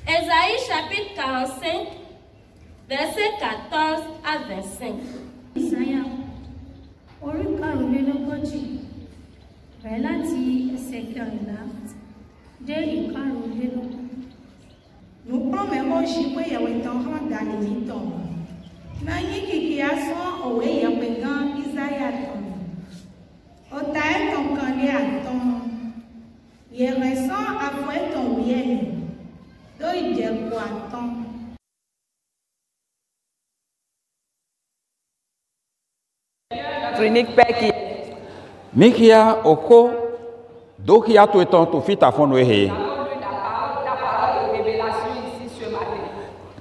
Ésaïe chapitre 45, versets 14 à 25. Isaiah, orí karùnlélógójì, bẹ̀rẹ̀ láti ẹsẹ̀ kẹrìnlá dé ìkarùnlélógún. Nukpɔmɛ mɔsi ƒe yewɔtɔn hã da le yi tɔn. Na nyi kiki asɔ òwe yewɔe gã Isaiah tɔn. Ota etɔn kan ɖe atɔn. Yewɔe sɔ afɔ etɔn wuiɛ li. Do idzeku atɔn. Tunique peki. Mikia oko dokia to eton to fit afon wehe.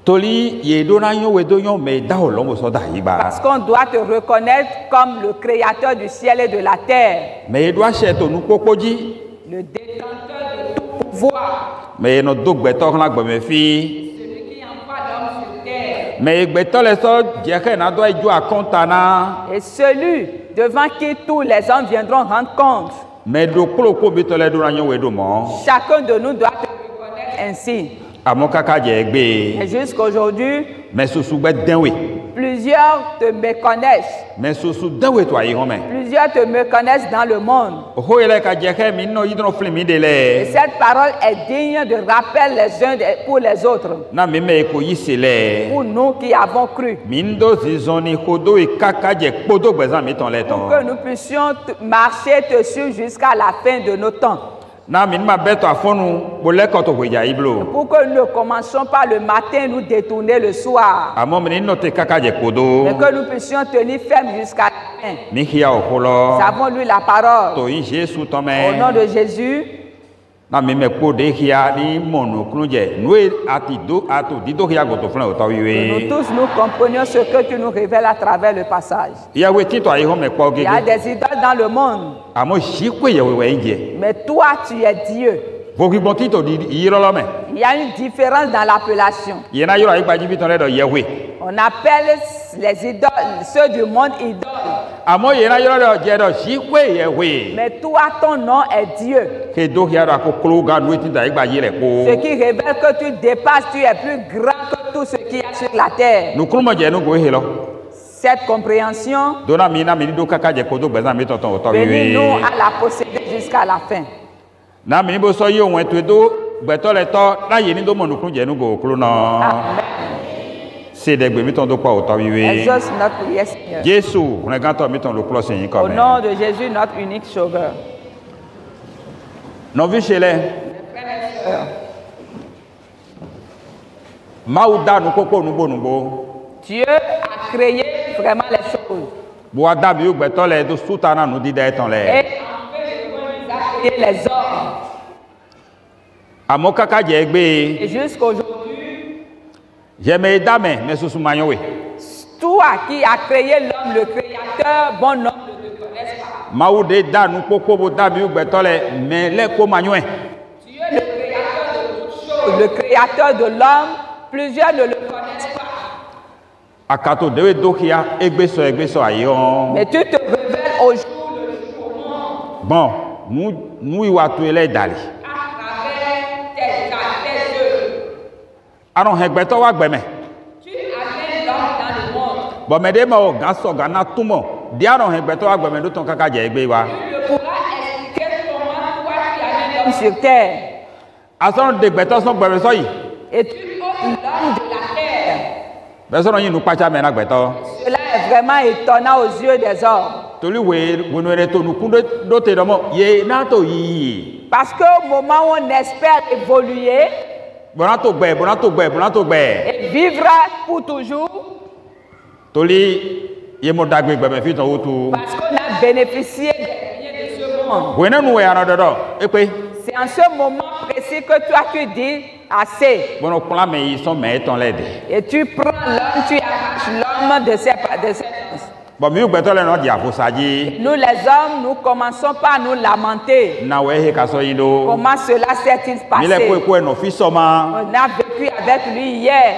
Toli ye dona yo we do yon me da olongo so da yiba. Parce qu'on doit te reconnaître comme le créateur du ciel et de la terre. Me doit cheto nu popoji. Le détenteur de tout pouvoir. Me no dogbeto na gbe me fi. Celui qui envoie l'homme sur terre. Me gbeto le so jeke na do ijo akontana. Et celui devant qui tous les hommes viendront rendre compte. Me do klo ko bi to le do na yo we do mo. Chacun de nous doit te reconnaître ainsi. Et jusqu'aujourd'hui, plusieurs te méconnaissent. Plusieurs te méconnaissent dans le monde. Et cette parole est digne de rappel les uns pour les autres. Pour nous qui avons cru. Pour que nous puissions marcher dessus jusqu'à la fin de nos temps. Pour que nous ne commencions pas le matin, nous détourner le soir. Mais que nous puissions tenir ferme jusqu'à la fin. Nous avons lu la parole. Au nom de Jésus. Que nous tous nous comprenions ce que tu nous révèles à travers le passage. Il y a des idoles dans le monde. Mais toi, tu es Dieu. Il y a une différence dans l'appellation. On appelle les idoles, ceux du monde idoles. Mais toi, ton nom est Dieu. Ce qui révèle que tu dépasses, tu es plus grand que tout ce qui est sur la terre. Cette compréhension, bénis-nous à la posséder jusqu'à la fin. Na mi bo so yo won to do gbeto le to láyé ni do monukun je nu go kuro na. C'est des mi ton do pa o to wiwe. Exauce notre prière, Seigneur. Jésus, on regarde mi ton lo close yin comme. Au nom de Jésus, notre unique sauveur. Non vu chez les. Maouda nu koko nu bo. Dieu a créé vraiment les choses. Bo da bi o gbeto le do sutana nu di da etan le. Et a créé les hommes. Amokaka je egbe. Et jusqu'aujourd'hui, j'aime dame mais sous mayowe. Toi qui a créé l'homme, le créateur, bon homme, ne te connaissent pas. Maoude da nu koko bo da bi o gbeto le mais le ko mayowe. Dieu le créateur de toutes choses, le créateur de l'homme, plusieurs ne le connaissent pas. Akato dewe dokia egbe so ayon. Mais tu te révèles au jour le jour au monde. Bon, nous iwa tu ele dali. À travers tes yeux. Aron hegbeto wa gbeme. Tu amènes l'homme dans le monde. Bon me de ma o gaso gana tumo. Di aron hegbeto wa gbeme do ton kaka je egbe wa. Tu ne pourras expliquer comment toi tu amènes l'homme sur terre. Ason de gbeto son gbeme so yi. Et tu ôtes l'homme de la terre. Besono yin nu pacha me na gbeto. Cela est vraiment étonnant aux yeux des hommes. Toli we wonere to nu kundo do te do mo ye na to yi. Parce qu'au moment où on espère évoluer Bonato gbe. et vivre pour toujours, Toli ye mo dagbe gbe me fi ton otu. parce qu'on a bénéficié des biens de ce monde. Wena nu we ara dodo. Epe. C'est en ce moment précis que toi tu dis assez. Bono kula me yi son me ton lede. Et tu prends l'homme, tu arraches l'homme de ses Bon mi gbeto le no di afosaji. Nous les hommes, nous commençons par nous lamenter. Na we he kaso yindo. Comment cela s'est-il Mi le passé? ko no fi soma. On a vécu avec lui hier.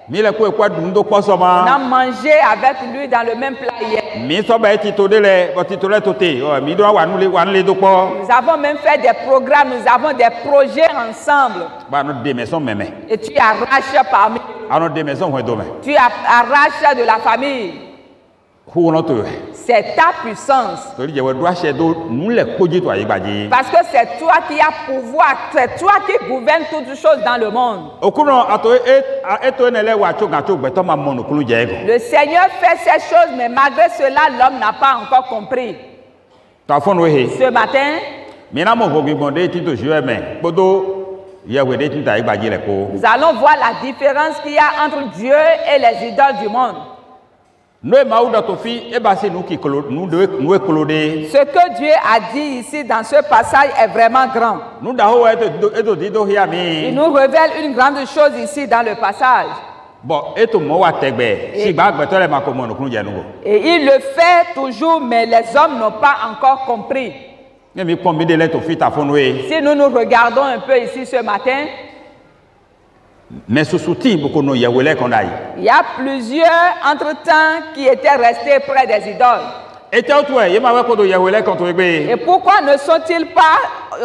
Mi le ko dundo ko On a soma. mangé avec lui dans le même plat hier. Mi so ba ti to de le, bo ti to le to te. O mi do wa nu le do po. Nous avons même fait des programmes, nous avons des projets ensemble. Ba no de maison meme. Et tu arraches parmi nous. Ano de maison ho do me. Tu arraches de la famille. Hu no to. C'est ta puissance. Tori je we do ase do nu le koji to ayi gbaji. Parce que c'est toi qui as pouvoir, c'est toi qui gouvernes toutes choses dans le monde. Okuno ato eto ne le wa cho gacho gbeto ma mo no kunu je ego. Le Seigneur fait ces choses, mais malgré cela, l'homme n'a pas encore compris. Ta fon we he. Ce matin, Mi na mo hogi bonde ti to jue me. Podo ye we de ti ta gbaji le ko. nous allons voir la différence qu'il y a entre Dieu et les idoles du monde. No e maouda to fi e ba se nu ki kolo nu e kolode. Ce que Dieu a dit ici dans ce passage est vraiment grand. Nu da ho eto di do hia mi. Il nous révèle une grande chose ici dans le passage. Bon, eto mo wa tegbe. Si gba gbeto le ma ko mo no kunu je nu go. Et il le fait toujours, mais les hommes n'ont pas encore compris. Ne mi pon mi de le to fi ta fon we. Si nous nous regardons un peu ici ce matin, Mais susuti boko no ye wele kon dai. il y a plusieurs entre-temps qui étaient restés près des idoles. Ete otu e ye ma we ko do ye wele kon to egbe. Et pourquoi ne sont-ils pas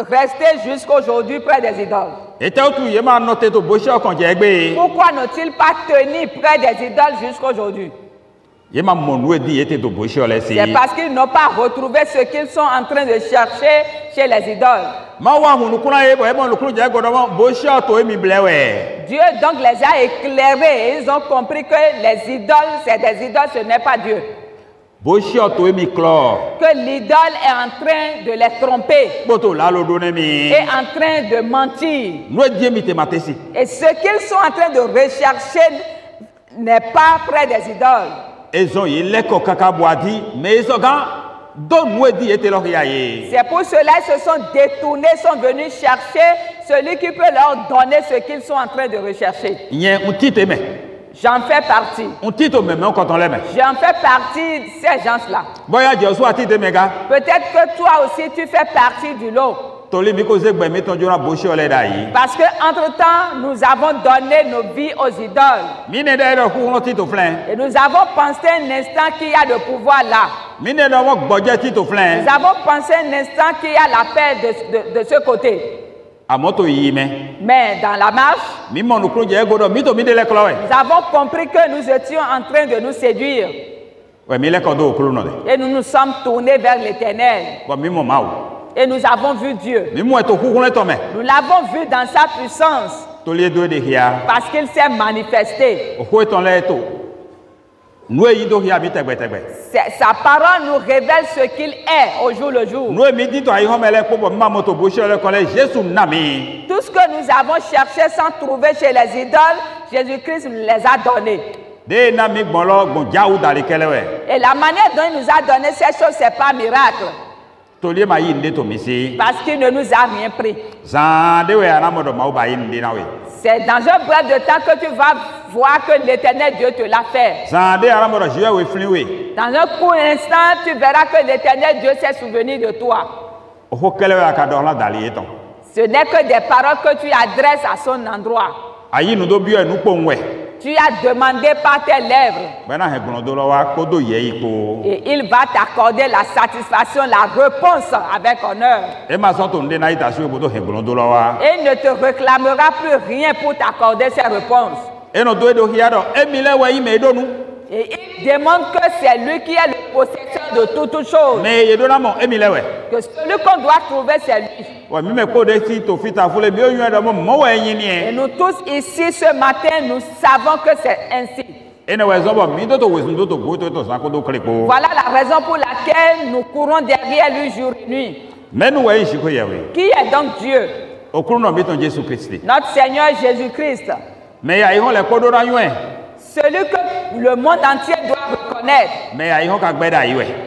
restés jusqu'aujourd'hui près des idoles? Ete otu ye ma note to bo se okon je egbe. Pourquoi n'ont-ils pas tenu près des idoles jusqu'aujourd'hui? Ye ma mo nu e di ete to bo se ole si. C'est parce qu'ils n'ont pas retrouvé ce qu'ils sont en train de chercher chez les idoles. Ma wa hunu kuna ye bo e mo lu kunu je godo mo bo se to e mi blewe. Dieu donc les a éclairés et ils ont compris que les idoles, c'est des idoles, ce n'est pas Dieu. Bo se to e mi klo. Que l'idole est en train de les tromper, Boto la lo do ne mi. est en train de mentir. Nu e di mi te matesi. Et ce qu'ils sont en train de rechercher n'est pas près des idoles. Ezon yi leko kaka boadi mais ezo gan do nu e di ete lo ya ye. C'est pour cela qu'ils se sont détournés, sont venus chercher celui qui peut leur donner ce qu'ils sont en train de rechercher. Yen un tite me. J'en fais partie. Un tite me quand on l'aime. J'en fais partie de ces gens-là. Boya je so atite me ga. Peut-être que toi aussi tu fais partie du lot. Toli mi ko ze gbe mi ton jora bo se ole dai. Parce que entre-temps, nous avons donné nos vies aux idoles. Mi ne de ro ku no tito flen. Et nous avons pensé un instant qu'il y a le pouvoir là. Mi ne do wo gboje tito flen. Nous avons pensé un instant qu'il y a la paix de ce côté. Amoto yi me. Mais dans la marche, Mi mo nu kunu je godo mi to mi de le klo we. nous avons compris que nous étions en train de nous séduire. We mi le ko do kunu no de. Et nous nous sommes tournés vers l'Éternel. Bo mi mo ma o. Et nous avons vu Dieu. Nous l'avons vu dans sa puissance. Parce qu'il s'est manifesté. Sa parole nous révèle ce qu'il est au jour le jour. Tout ce que nous avons cherché sans trouver chez les idoles, Jésus-Christ nous les a donnés. Et la manière dont il nous a donné ces choses, ce n'est pas miracle. Parce qu'il ne nous a rien pris. C'est dans un bref de temps que tu vas voir que l'Éternel Dieu te l'a fait. Dans un court instant, tu verras que l'Éternel Dieu s'est souvenu de toi. Ce n'est que des paroles que tu adresses à son endroit. Tu as demandé par tes lèvres. Et il va t'accorder la satisfaction, la réponse avec honneur. Et il ne te réclamera plus rien pour t'accorder ces réponses. Et il demande que c'est lui qui est le possesseur de toutes choses. Que celui qu'on doit trouver, c'est lui. Et nous tous ici ce matin, nous savons que c'est ainsi. Voilà la raison pour laquelle nous courons derrière lui jour et nuit. Qui est donc Dieu? Notre Seigneur Jésus-Christ. Celui que le monde entier doit reconnaître.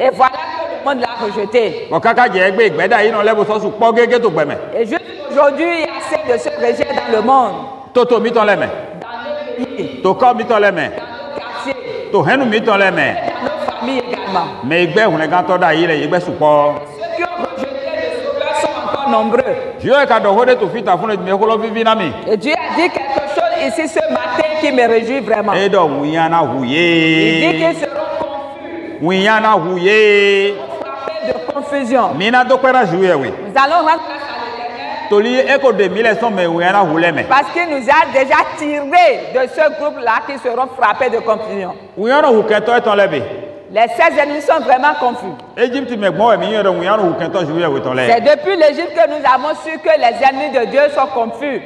Et voilà que le monde l'a rejeté. Et juste aujourd'hui, il y a assez de ce rejet dans le monde. Dans le pays. Dans nos quartiers. Dans nos familles également. Ceux qui ont rejeté le Sauveur sont encore nombreux. Et Dieu a dit quelque chose ici ce matin qui me réjouit vraiment. Il dit qu'ils seront confus. Frappés de confusion. Nous allons rendre grâce à l'Éternel. Parce qu'il nous a déjà tirés de ce groupe-là qui seront frappés de confusion. Les 16 ennemis sont vraiment confus. C'est depuis l'Égypte que nous avons su que les ennemis de Dieu sont confus.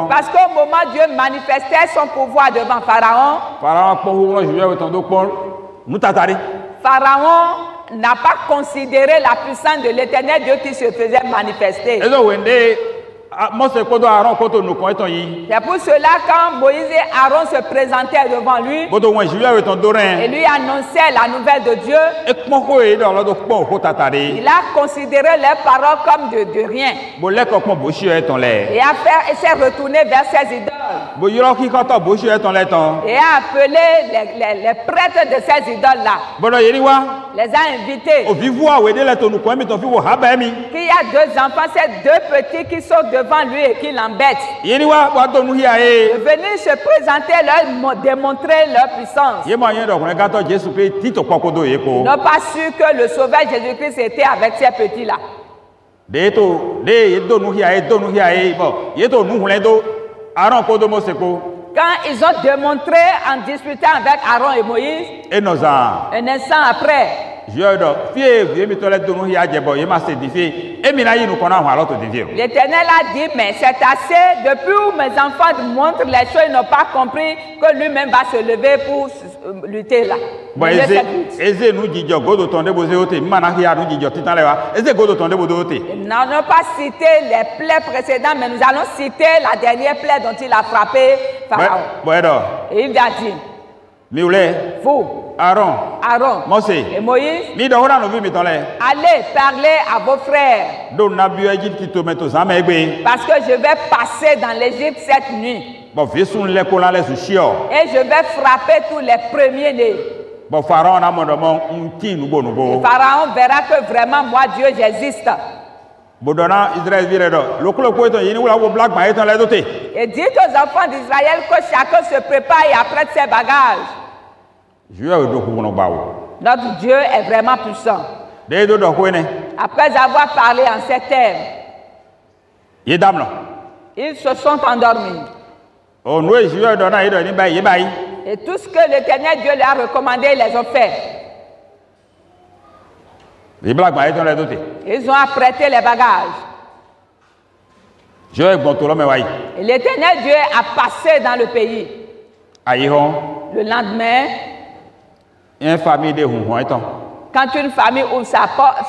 Parce qu'au moment où Dieu manifestait son pouvoir devant Pharaon, Pharaon n'a pas considéré la puissance de l'Éternel Dieu qui se faisait manifester. C'est pour cela quand Moïse et Aaron se présentaient devant lui et lui annonçaient la nouvelle de Dieu, il a considéré leurs paroles comme de rien et s'est retourné vers ses idoles et a appelé les prêtres de ces idoles-là, les a invités. Qu'il y a deux enfants, ces deux petits qui sont devant lui et qui l'embêtent. Venir se présenter, leur démontrer leur puissance. N'ont pas su que le Sauveur Jésus-Christ était avec ces petits-là. Quand ils ont démontré en discutant avec Aaron et Moïse, un instant après, l'Éternel a dit, mais c'est assez, depuis où mes enfants montrent les choses, ils n'ont pas compris que lui-même va se lever pour lutter là. Ils n'ont pas cité les plaies précédentes, mais nous allons citer la dernière plaie dont il a frappé Pharaon. Et il a dit, vous, Aaron et Moïse, allez parler à vos frères. Parce que je vais passer dans l'Égypte cette nuit. Et je vais frapper tous les premiers-nés. Et Pharaon verra que vraiment moi Dieu j'existe. Et dites aux enfants d'Israël que chacun se prépare et apprête ses bagages. Notre Dieu est vraiment puissant. Après avoir parlé en ces termes, ils se sont endormis. Et tout ce que l'Éternel Dieu leur a recommandé, ils les ont fait. Ils ont apprêté les bagages. Et l'Éternel Dieu a passé dans le pays. Le lendemain, quand une famille ouvre sa porte,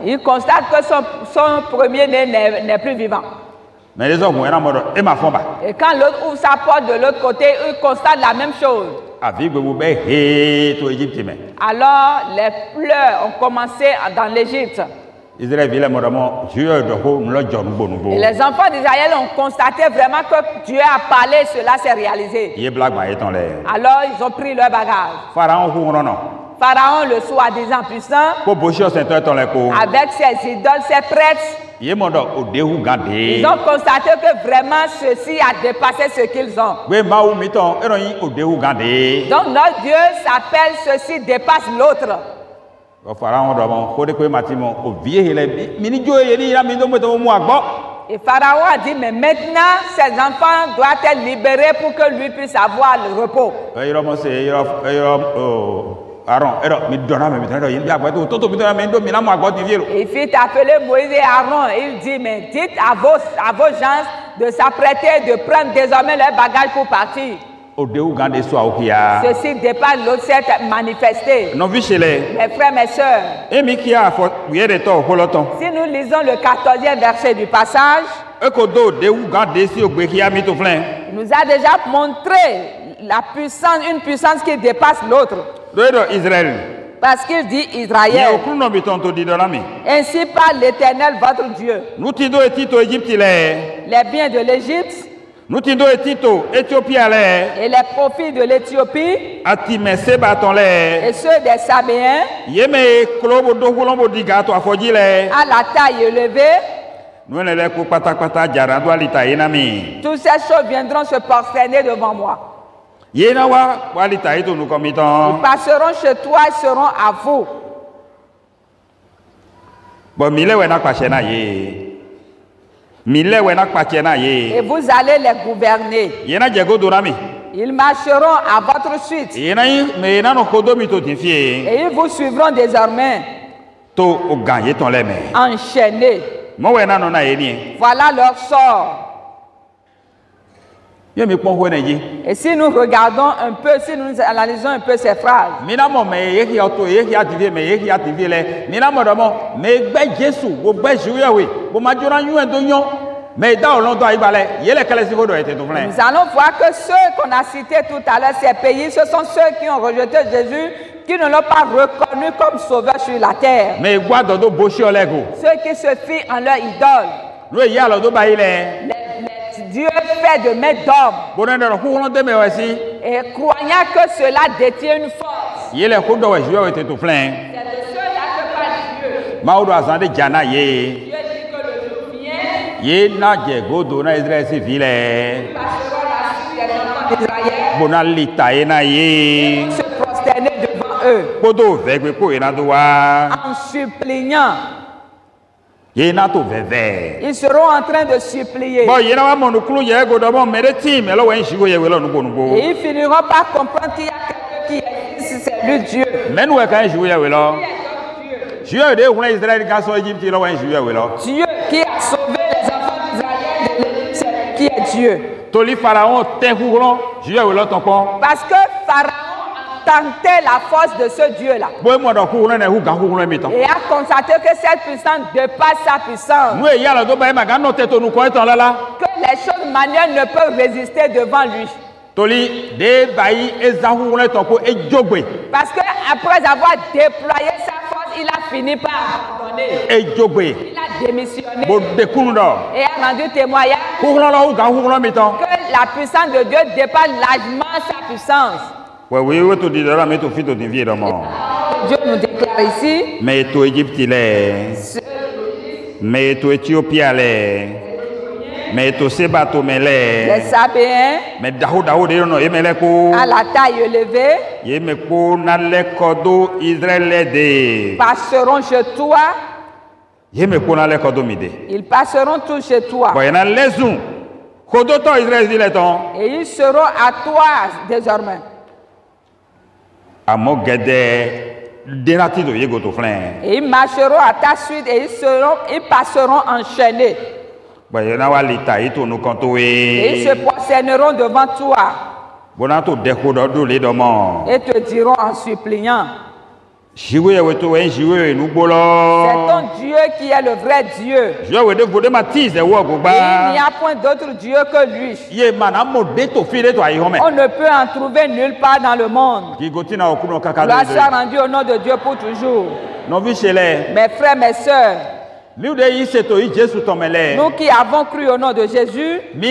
il constate que son premier-né n'est plus vivant. Et quand l'autre ouvre sa porte de l'autre côté, il constate la même chose. Alors les pleurs ont commencé dans l'Égypte. Et les enfants d'Israël ont constaté vraiment que Dieu a parlé, cela s'est réalisé. Alors ils ont pris leur bagage. Pharaon, le soi-disant puissant, avec ses idoles, ses prêtres, ils ont constaté que vraiment ceci a dépassé ce qu'ils ont. Donc notre Dieu s'appelle ceci dépasse l'autre. Et Pharaon a dit, mais maintenant, ses enfants doivent être libérés pour que lui puisse avoir le repos. Il fit appeler Moïse et Aaron. Il dit, mais dites à vos gens de s'apprêter, de prendre désormais leur bagage pour partir. Ceci dépasse l'autre s'est manifesté. Mes frères, mes sœurs, si nous lisons le 14e verset du passage, il nous a déjà montré une puissance qui dépasse l'autre. Parce qu'il dit Israël. Ainsi parle l'Éternel votre Dieu. Les biens de l'Égypte et les profits de l'Éthiopie et ceux des Sabéens à la taille élevée, toutes ces choses viendront se prosterner devant moi. Ils passeront chez toi et seront à vous. Et vous allez les gouverner. Ils marcheront à votre suite. Et ils vous suivront désormais. Enchaînés. Voilà leur sort. Et si nous regardons un peu, si nous analysons un peu ces phrases, nous allons voir que ceux qu'on a cités tout à l'heure, ces pays, ce sont ceux qui ont rejeté Jésus, qui ne l'ont pas reconnu comme sauveur sur la terre. Ceux qui se fient en leur idole. Dieu fait de main d'homme. Et croyant que cela détient une force. C'est de ceux-là que parle Dieu. Dieu dit que le jour vient. Il passera la suite des enfants d'Israël. Se prosterner devant eux. En suppliant. Ils seront en train de supplier. Et ils finiront par comprendre qu'il y a quelqu'un qui existe, c'est lui Dieu. Dieu qui a sauvé les enfants d'Israël de l'Égypte, c'est qui est Dieu. Parce que Pharaon tentait la force de ce Dieu-là. Et a constaté que cette puissance dépasse sa puissance. Que les choses manuelles ne peuvent résister devant lui. Parce qu'après avoir déployé sa force, il a fini par abandonner. Il a démissionné. Et a rendu témoignage que la puissance de Dieu dépasse largement sa puissance. Dieu nous déclare ici. Mais tout Égypte mais tout Éthiopie mais tout Sébato les Sabéens mais à la taille élevée passeront chez toi. Ils passeront tous chez toi. Et ils seront à toi désormais. Et ils marcheront à ta suite et ils passeront enchaînés. Et ils se prosterneront devant toi. Et te diront en suppliant. C'est ton Dieu qui est le vrai Dieu. Il n'y a point d'autre Dieu que lui. On ne peut en trouver nulle part dans le monde. Gloire soit rendue au nom de Dieu pour toujours. Mes frères, mes sœurs, nous qui avons cru au nom de Jésus, nous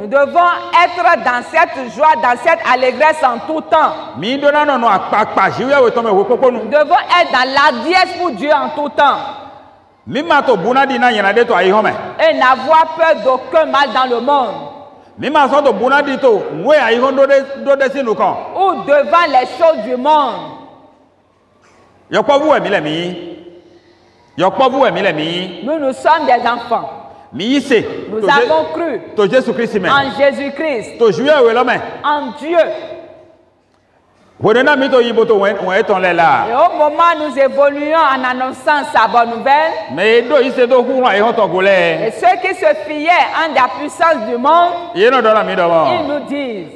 devons être dans cette joie, dans cette allégresse en tout temps. Nous devons être dans l'hardiesse pour Dieu en tout temps. Et n'avoir peur d'aucun mal dans le monde. Ou devant les choses du monde. Nous sommes des enfants. Nous avons cru en Jésus-Christ, en Dieu. Et au moment nous évoluons en annonçant sa bonne nouvelle, et ceux qui se fiaient en la puissance du monde, ils nous disent,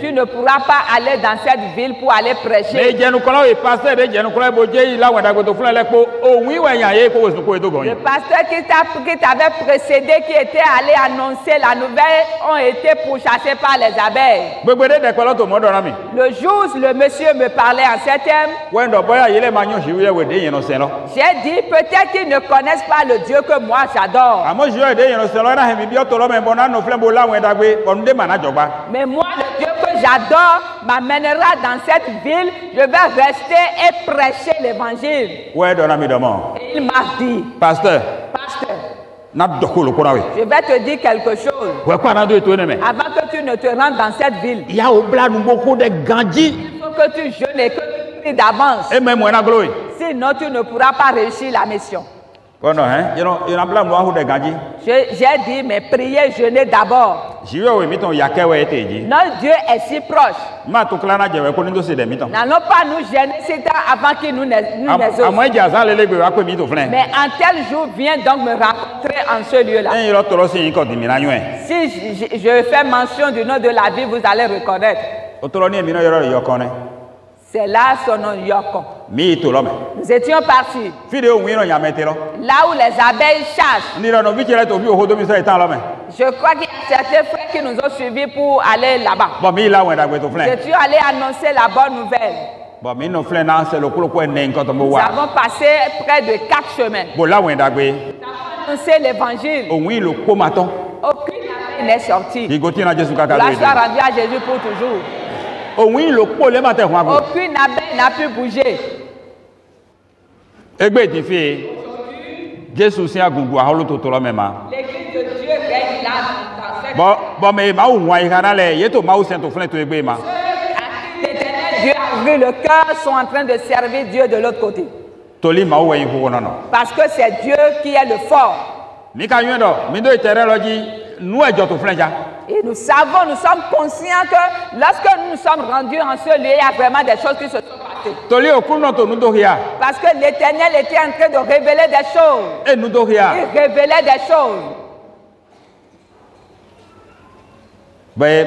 tu ne pourras pas aller dans cette ville pour aller prêcher. Le pasteur qui t'avait précédé, qui était allé annoncer la nouvelle, ont été pourchassés par les abeilles. Le jour où le monsieur me parlait en ces termes, j'ai dit peut-être qu'ils ne connaissent pas le Dieu que moi j'adore. Mais moi, le Dieu que j'adore m'amènera dans cette ville, je vais rester et prêcher l'évangile. Et il m'a dit, Pasteur, je vais te dire quelque chose. Avant que tu ne te rendes dans cette ville, il faut que tu jeûnes et que tu pries d'avance. Sinon, tu ne pourras pas réussir la mission. J'ai dit, mais priez, jeûnez d'abord. Notre Dieu est si proche. N'allons pas nous gêner avant qu'il nous exauce. Mais un tel jour vient donc me rencontrer en ce lieu-là. Si je fais mention du nom de la vie, vous allez reconnaître. C'est là son nom, Yokon. Nous étions partis. Là où les abeilles chassent. Je crois qu'il y a certains frères qui nous ont suivis pour aller là-bas. Je suis allé annoncer la bonne nouvelle. Nous avons passé près de 4 chemins. Nous avons annoncé l'évangile. Aucune abeille n'est sortie. La soit rendue à Jésus pour toujours. Aucune abeille n'a pu bouger. L'église de Dieu règne là. Dieu a ouvert le cœur, sont en train de servir Dieu de l'autre côté. Parce que c'est Dieu qui est le fort. Et nous savons, nous sommes conscients que lorsque nous sommes rendus en ce lieu, il y a vraiment des choses qui se sont passées. Parce que l'Éternel était en train de révéler des choses. Il révélait des choses. Et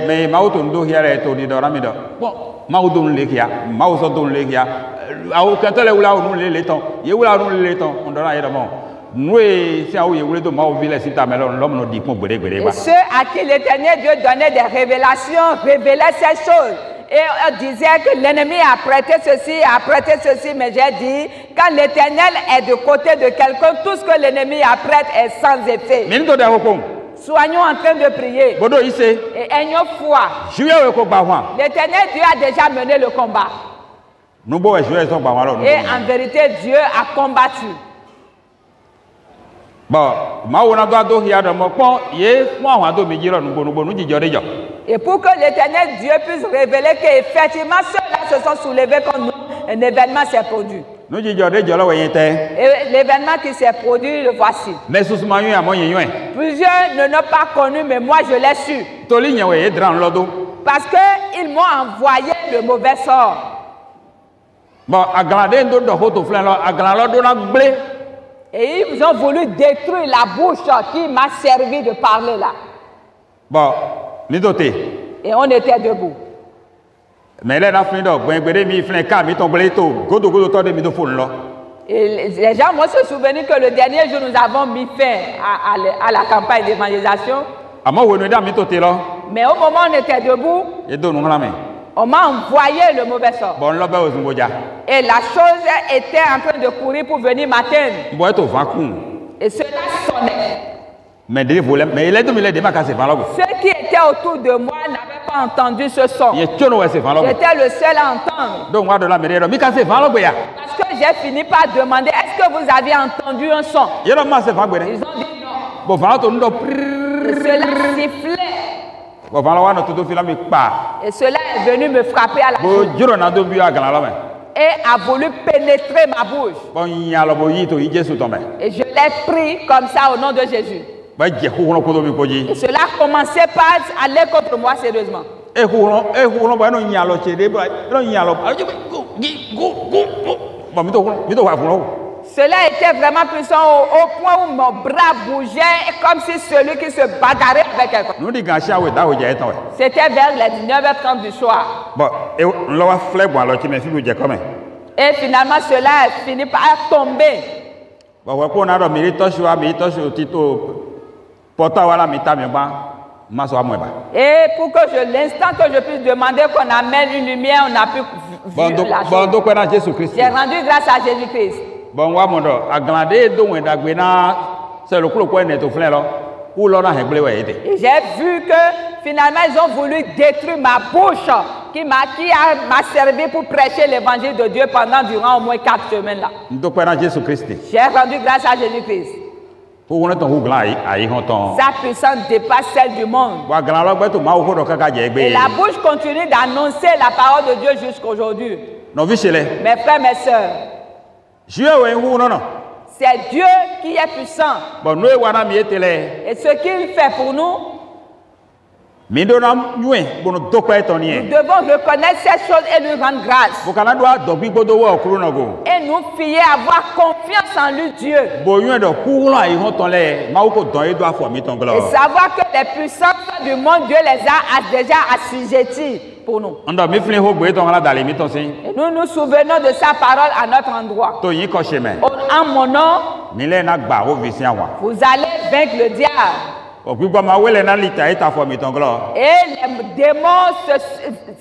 ceux à qui l'Éternel Dieu donnait des révélations, révélaient ces choses. Et on disait que l'ennemi a prêté ceci, mais j'ai dit, quand l'Éternel est de côté de quelqu'un, tout ce que l'ennemi apprête est sans effet. Soyons en train de prier. Et ayons foi. L'Éternel Dieu a déjà mené le combat. Et en vérité, Dieu a combattu. Et pour que l'Éternel Dieu puisse révéler qu'effectivement ceux-là se sont soulevés contre nous, un événement s'est produit. Et l'événement qui s'est produit, le voici. Plusieurs ne l'ont pas connu, mais moi je l'ai su. Parce qu'ils m'ont envoyé le mauvais sort. Bon, et ils ont voulu détruire la bouche qui m'a servi de parler là. Bon, et on était debout. Mais là, et les gens vont se souvenir que le dernier jour, nous avons mis fin à la campagne d'évangélisation. Mais au moment où on était debout, on m'a envoyé le mauvais sort. Et la chose était en train de courir pour venir m'atteindre. Et cela sonnait. Ceux qui étaient autour de moi n'avaient pas entendu ce son. J'étais le seul à entendre. Parce que j'ai fini par demander, est-ce que vous avez entendu un son? Ils ont dit non. Et cela sifflait. Et cela est venu me frapper à la bouche. Et a voulu pénétrer ma bouche. Et je l'ai pris comme ça au nom de Jésus. Et cela commençait par aller contre moi sérieusement. Cela était vraiment puissant au point où mon bras bougeait comme si celui qui se bagarrait avec quelqu'un. C'était vers les 19h30 du soir. Et finalement, cela a fini par tomber. Et pour que l'instant que je puisse demander qu'on amène une lumière, on a pu voir la chose. J'ai rendu grâce à Jésus-Christ. Et j'ai vu que finalement ils ont voulu détruire ma bouche qui m'a servi pour prêcher l'évangile de Dieu durant au moins 4 semaines là. J'ai rendu grâce à Jésus-Christ. Sa puissance dépasse celle du monde. Et la bouche continue d'annoncer la parole de Dieu jusqu'aujourd'hui. Mes frères, mes sœurs, c'est Dieu qui est puissant. Et ce qu'il fait pour nous, nous devons reconnaître ces choses et lui rendre grâce. Et nous fier à avoir confiance en lui, Dieu. Et savoir que les puissances du monde, Dieu les a déjà assujetties pour nous. Et nous nous souvenons de sa parole à notre endroit. En mon nom, vous allez vaincre le diable. Et les démons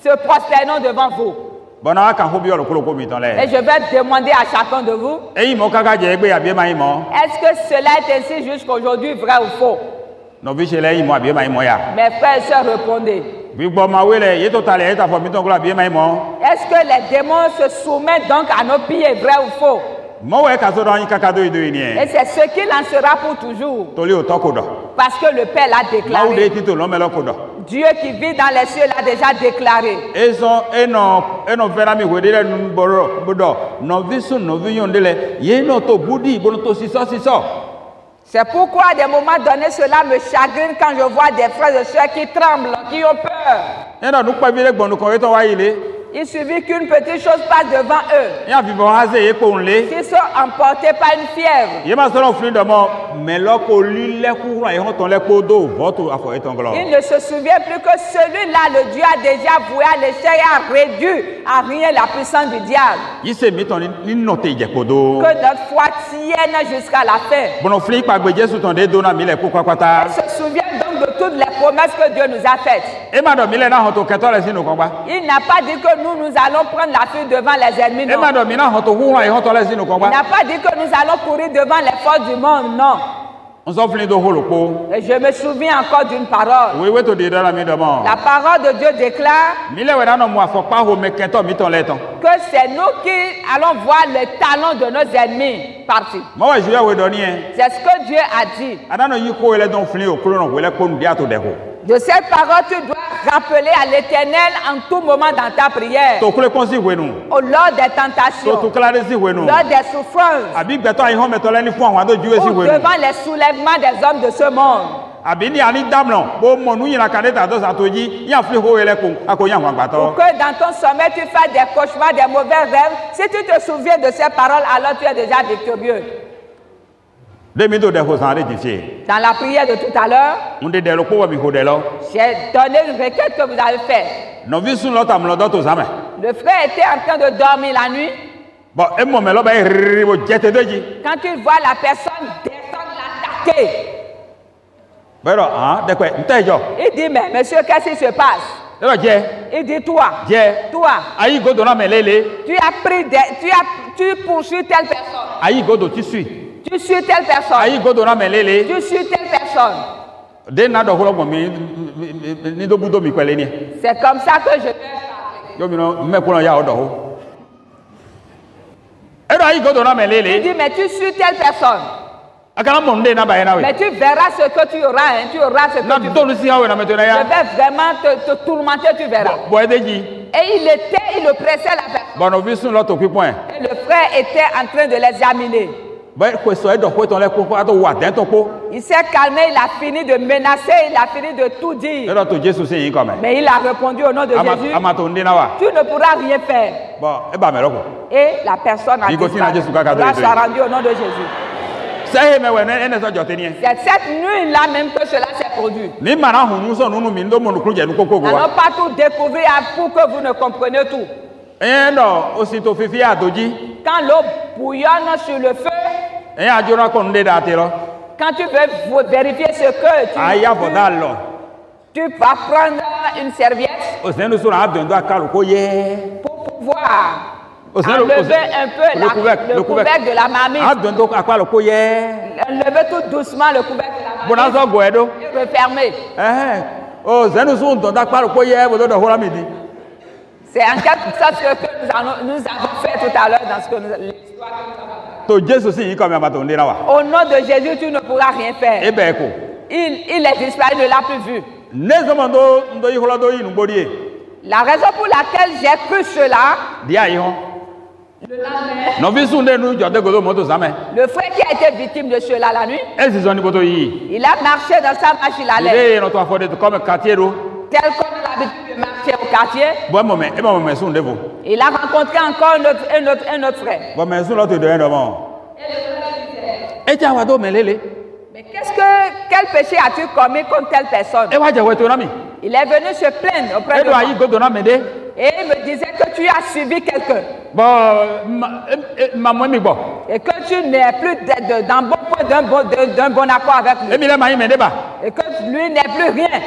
se prosterneront devant vous. Et je vais demander à chacun de vous, est-ce que cela est ainsi jusqu'aujourd'hui, vrai ou faux? Mes frères et sœurs, répondez. Est-ce que les démons se soumettent donc à nos pieds, vrai ou faux? Et c'est ce qu'il en sera pour toujours. Parce que le Père l'a déclaré. Dieu qui vit dans les cieux l'a déjà déclaré. C'est pourquoi à des moments donnés, cela me chagrine quand je vois des frères et sœurs qui tremblent, qui ont peur. Il suffit qu'une petite chose passe devant eux. Ils sont emportés par une fièvre. Il ne se souvient plus que celui-là, le Dieu a déjà voué à l'échec et a réduit à rien la puissance du diable. Que notre foi tienne jusqu'à la fin. Il se souvient donc de toutes les promesses que Dieu nous a faites. Il n'a pas dit que nous allons prendre la fuite devant les ennemis. Non. Il n'a pas dit que nous allons courir devant les forces du monde. Non. Et je me souviens encore d'une parole. La parole de Dieu déclare que c'est nous qui allons voir les talons de nos ennemis partir. C'est ce que Dieu a dit. De cette parole, tu dois rappeler à l'Éternel en tout moment dans ta prière. Lors des tentations, lors des souffrances, ou devant les soulèvements des hommes de ce monde. Abini ani damno, bo monu yina kaneta do satoji, ya fli ho ele ko akoyan wangbato. Pour que dans ton sommeil tu fasses des cauchemars, des mauvais rêves, si tu te souviens de ces paroles, alors tu es déjà victorieux. Dans la prière de tout à l'heure, j'ai donné une requête que vous avez faite. Le frère était en train de dormir la nuit. Quand il voit la personne descendre l'attaquer, il dit, mais monsieur, qu'est-ce qui se passe? Il dit, toi, tu as pris tu poursuis telle personne. Tu suis telle personne. Tu suis telle personne. C'est comme ça que je vais parler. Il dit, mais tu suis telle personne. Mais tu verras ce que tu auras. Hein. Tu auras ce que tu verras. Je vais vraiment te tourmenter, tu verras. Et il le pressait la personne. Et le frère était en train de l'examiner. Il s'est calmé, il a fini de menacer, il a fini de tout dire. Mais il a répondu au nom de Jésus, tu ne pourras rien faire. Et la personne a disparu. Grâce soit rendue au nom de Jésus. C'est cette nuit-là même que cela s'est produit. N'allons pas tout découvrir pour que vous ne compreniez tout. Quand l'eau bouillonne sur le feu, quand tu veux vérifier ce que tu vas prendre une serviette pour pouvoir enlever un peu le couvercle de la marmite. Enlever tout doucement le couvercle de la marmite et refermer. C'est en quelque sorte ce que nous avons fait tout à l'heure dans ce que l'histoire. Au nom de Jésus, tu ne pourras rien faire. Il est disparu, il ne l'a plus vu. La raison pour laquelle j'ai cru cela, le frère qui a été victime de cela la nuit, il a marché dans sa machine à lait. Tel qu'on a l'habitude de marcher au quartier, il a rencontré encore un autre frère. Mais quel péché as-tu commis contre telle personne? Il est venu se plaindre auprès de moi. Et il me disait que tu as suivi quelqu'un. Et que tu n'es plus d'un bon point, d'un bon accord avec lui. Et que lui n'est plus rien.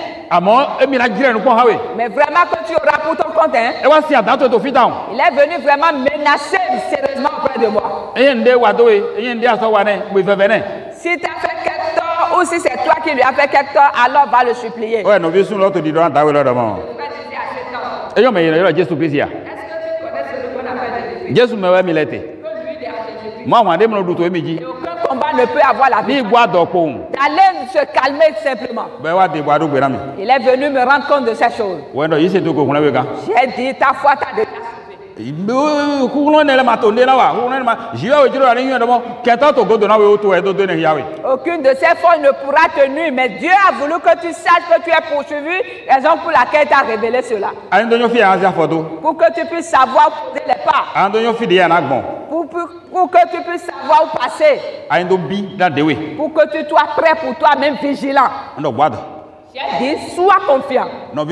Mais vraiment que tu auras pour ton compte. Hein? Il est venu vraiment menacer sérieusement auprès de moi. Si tu as fait quelque tort ou si c'est toi qui lui as fait quelque tort, alors va le supplier. Est-ce que tu connais ce qu'on appelle Jésus? Aucun combat ne peut avoir la vie. D'aller se calmer simplement. Il est venu me rendre compte de ces choses. J'ai dit, ta foi t'a déjà sauvé. Aucune de ces forces ne pourra te nuire, mais Dieu a voulu que tu saches que tu es poursuivi, raison pour laquelle il t'a révélé cela. Pour que tu puisses savoir poser les pas. Pour que tu puisses savoir où passer. Pour que tu sois prêt pour toi-même vigilant. J'ai dit, sois confiant. Mes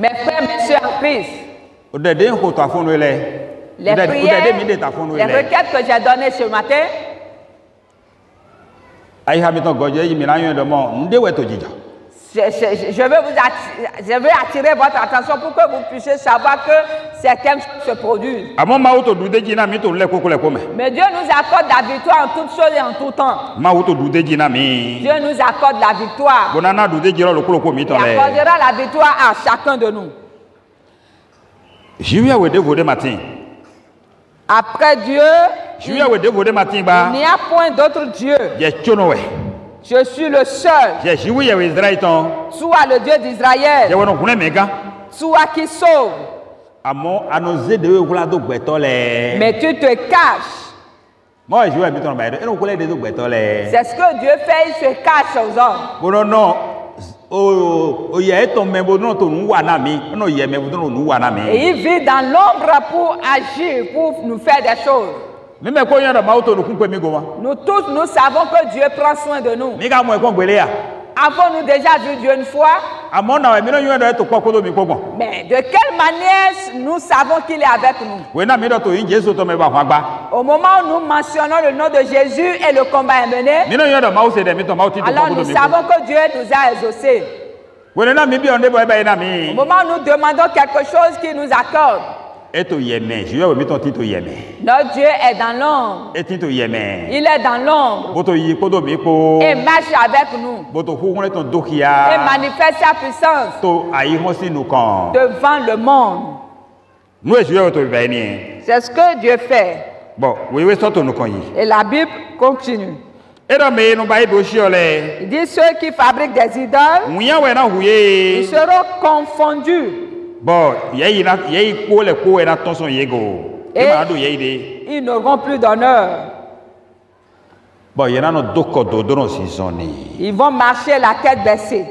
frères, mes soeurs en Christ. Les prières, les requêtes que j'ai données ce matin, je veux attirer votre attention pour que vous puissiez savoir que certaines choses se produisent. Mais Dieu nous accorde la victoire en toutes choses et en tout temps. Dieu nous accorde la victoire. Il accordera la victoire à chacun de nous. Après Dieu, il n'y a point d'autre Dieu. Je suis le seul. Soit le Dieu d'Israël. Soit qui sauve. Mais tu te caches Moi, je vais me tromper. C'est ce que Dieu fait, il se cache aux hommes. Bon, non. Et il vit dans l'ombre pour agir, pour nous faire des choses. Nous tous, nous savons que Dieu prend soin de nous. Avons-nous déjà vu Dieu une fois? Mais de quelle manière nous savons qu'il est avec nous? Au moment où nous mentionnons le nom de Jésus et le combat est mené, alors nous savons que Dieu nous a exaucés. Au moment où nous demandons quelque chose qu'il nous accorde, notre Dieu est dans l'ombre. Il est dans l'ombre. Et marche avec nous. Et manifeste sa puissance devant le monde. C'est ce que Dieu fait. Et la Bible continue. Il dit ceux qui fabriquent des idoles, ils seront confondus. Et ils n'auront plus d'honneur. Ils vont marcher la tête baissée.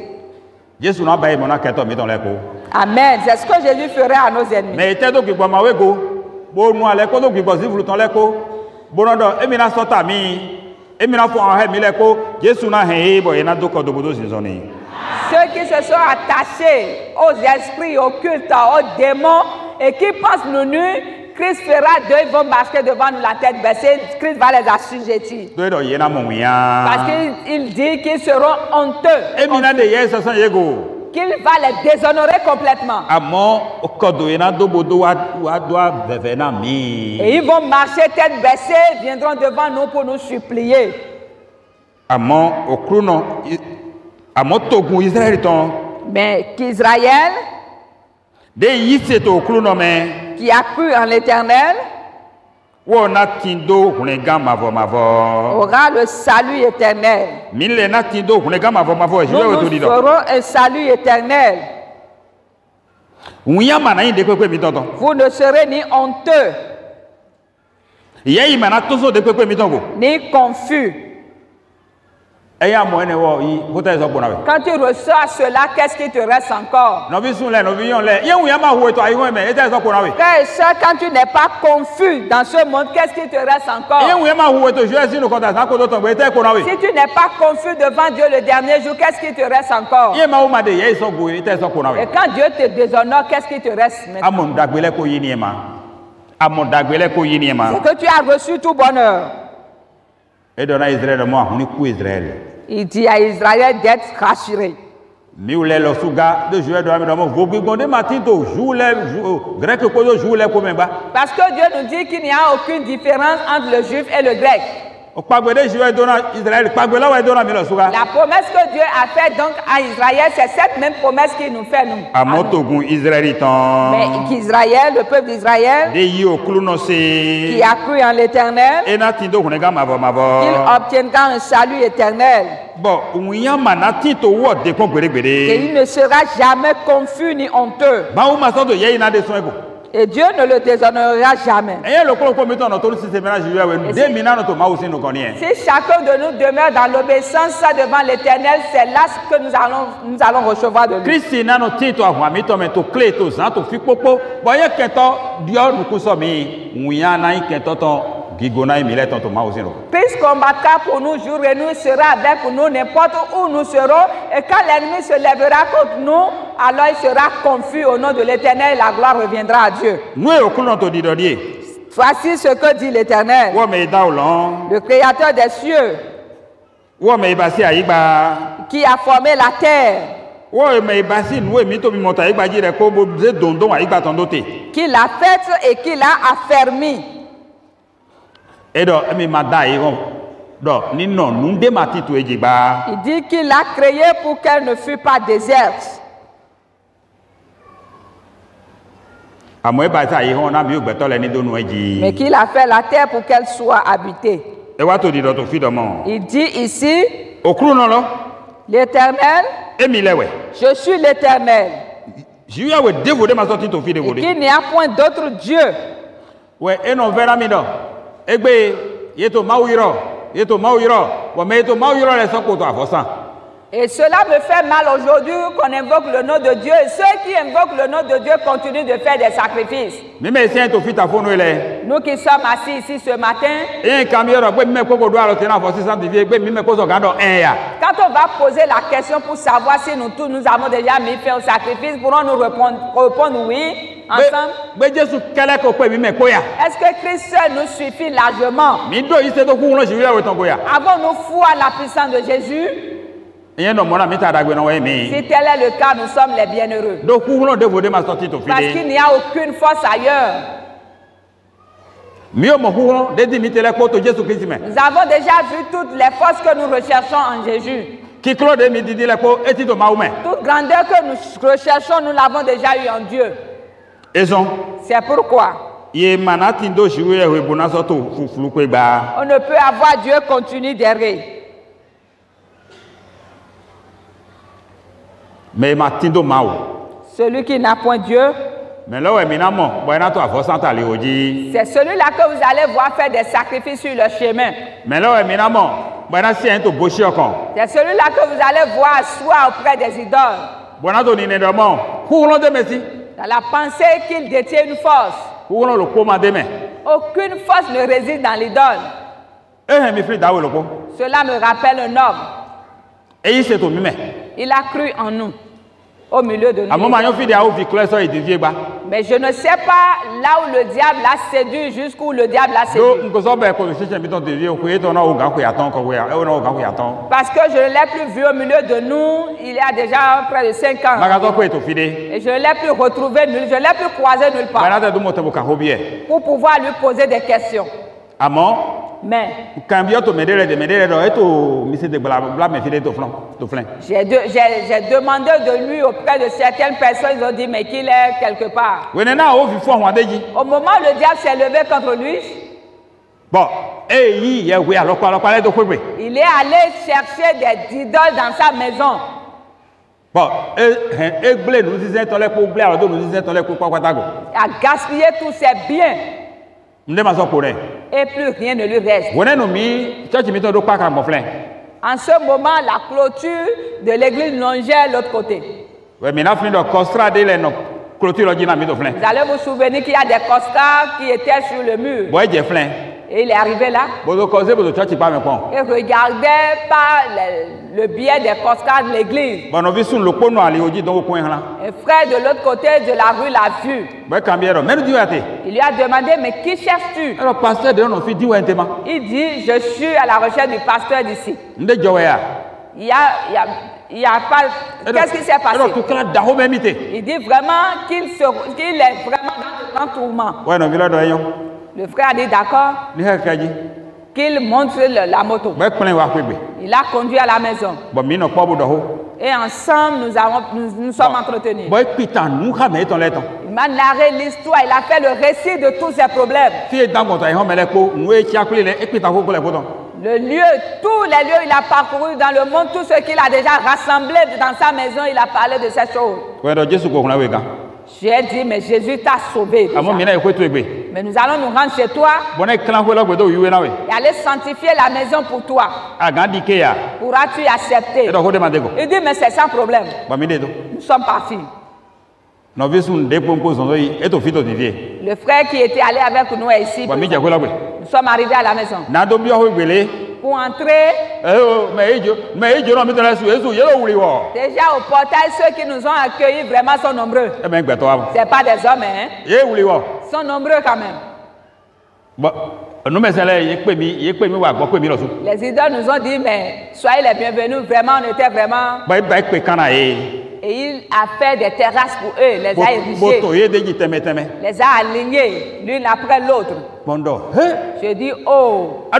Amen. C'est ce que Jésus ferait à nos ennemis. Ceux qui se sont attachés aux esprits occultes, aux démons et qui pensent nous nus, Christ fera d'eux, ils vont marcher devant nous la tête baissée, Christ va les assujettir. Parce qu'il dit qu'ils seront honteux. Qu'il va les déshonorer complètement. Et ils vont marcher tête baissée, viendront devant nous pour nous supplier. Mais qu'Israël, qui a cru en l'Éternel, aura le salut éternel. Nous ferons un salut éternel. Vous ne serez ni honteux, ni confus. Quand tu reçois cela, qu'est-ce qui te reste encore? Frères et sœurs, quand tu n'es pas confus dans ce monde, qu'est-ce qui te reste encore? Si tu n'es pas confus devant Dieu le dernier jour, qu'est-ce qui te reste encore? Et quand Dieu te déshonore, qu'est-ce qui te reste maintenant? C'est que tu as reçu tout bonheur. Il dit à Israël d'être rassuré. Parce que Dieu nous dit qu'il n'y a aucune différence entre le juif et le grec. La promesse que Dieu a faite donc à Israël, c'est cette même promesse qu'il nous fait nous. Mais qu'Israël, le peuple d'Israël, qui a cru en l'Éternel, qu'il obtiendra un salut éternel. Et il ne sera jamais confus ni honteux. Et Dieu ne le déshonorera jamais. Si chacun de nous demeure dans l'obéissance devant l'Éternel, c'est là que nous allons recevoir de lui. Christ combattra pour nous jour et nuit, sera avec nous n'importe où nous serons. Et quand l'ennemi se lèvera contre nous, alors il sera confus au nom de l'Éternel et la gloire reviendra à Dieu. Voici ce que dit l'Éternel, le Créateur des cieux, qui a formé la terre, qui l'a faite et qui l'a affermi. Il dit qu'il l'a créée pour qu'elle ne fût pas déserte. Mais qu'il a fait la terre pour qu'elle soit habitée. Il dit ici, l'Éternel, je suis l'Éternel, et qu'il n'y a point d'autre Dieu. Et cela me fait mal aujourd'hui qu'on invoque le nom de Dieu. Et ceux qui invoquent le nom de Dieu continuent de faire des sacrifices. Nous qui sommes assis ici ce matin, quand on va poser la question pour savoir si nous tous nous avons déjà mis fin au sacrifice, pourrons-nous répondre oui ensemble? Est-ce que Christ seul nous suffit largement? Avons-nous foi à la puissance de Jésus? Si tel est le cas, nous sommes les bienheureux. Parce qu'il n'y a aucune force ailleurs. Nous avons déjà vu toutes les forces que nous recherchons en Jésus. Toute grandeur que nous recherchons, nous l'avons déjà eu en Dieu. C'est pourquoi on ne peut avoir Dieu continu derrière. Celui qui n'a point Dieu, c'est celui-là que vous allez voir faire des sacrifices sur le chemin. C'est celui-là que vous allez voir asseoir auprès des idoles. Dans la pensée qu'il détient une force. Aucune force ne réside dans l'idole. Cela me rappelle un homme. Il a cru en nous, au milieu de nous. Mais je ne sais pas là où le diable l'a séduit, jusqu'où le diable l'a séduit. Parce que je ne l'ai plus vu au milieu de nous, il y a déjà près de 5 ans. Et je ne l'ai plus retrouvé, je ne l'ai plus croisé nulle part. Pour pouvoir lui poser des questions. Mais j'ai demandé de lui auprès de certaines personnes, ils ont dit mais qu'il est quelque part. Au moment où le diable s'est levé contre lui, il est allé chercher des idoles dans sa maison. Il a gaspillé tous ses biens. Et plus rien ne lui reste. En ce moment, la clôture de l'église longeait l'autre côté. Vous allez vous souvenir qu'il y a des costards qui étaient sur le mur. Et il est arrivé là. Et regardait par le biais des costards de l'église. Un frère de l'autre côté de la rue l'a vu. Il lui a demandé, mais qui cherches-tu? Il dit, je suis à la recherche du pasteur d'ici. Il y a pas... Qu'est-ce qui s'est passé? Il dit vraiment qu'il est vraiment dans un tourment. Le frère a dit d'accord qu'il monte la moto. Il a conduit à la maison. Et ensemble, nous sommes entretenus. Il m'a narré l'histoire, il a fait le récit de tous ses problèmes. Le lieu, tous les lieux, il a parcouru dans le monde, tout ce qu'il a déjà rassemblé dans sa maison, il a parlé de ces choses. J'ai dit, mais Jésus t'a sauvé. Mais nous allons nous rendre chez toi et aller sanctifier la maison pour toi. Pourras-tu accepter? Il dit, mais c'est sans problème. Nous sommes partis. Le frère qui était allé avec nous est ici. Nous sommes arrivés à la maison. Pour entrer, déjà au portail, ceux qui nous ont accueillis vraiment sont nombreux. Ce n'est pas des hommes, hein? Ils sont nombreux quand même. Les idoles nous ont dit, mais soyez les bienvenus, vraiment, on était vraiment... Et il a fait des terrasses pour eux, les a érigées, les a alignés, l'une après l'autre. Je dis, oh,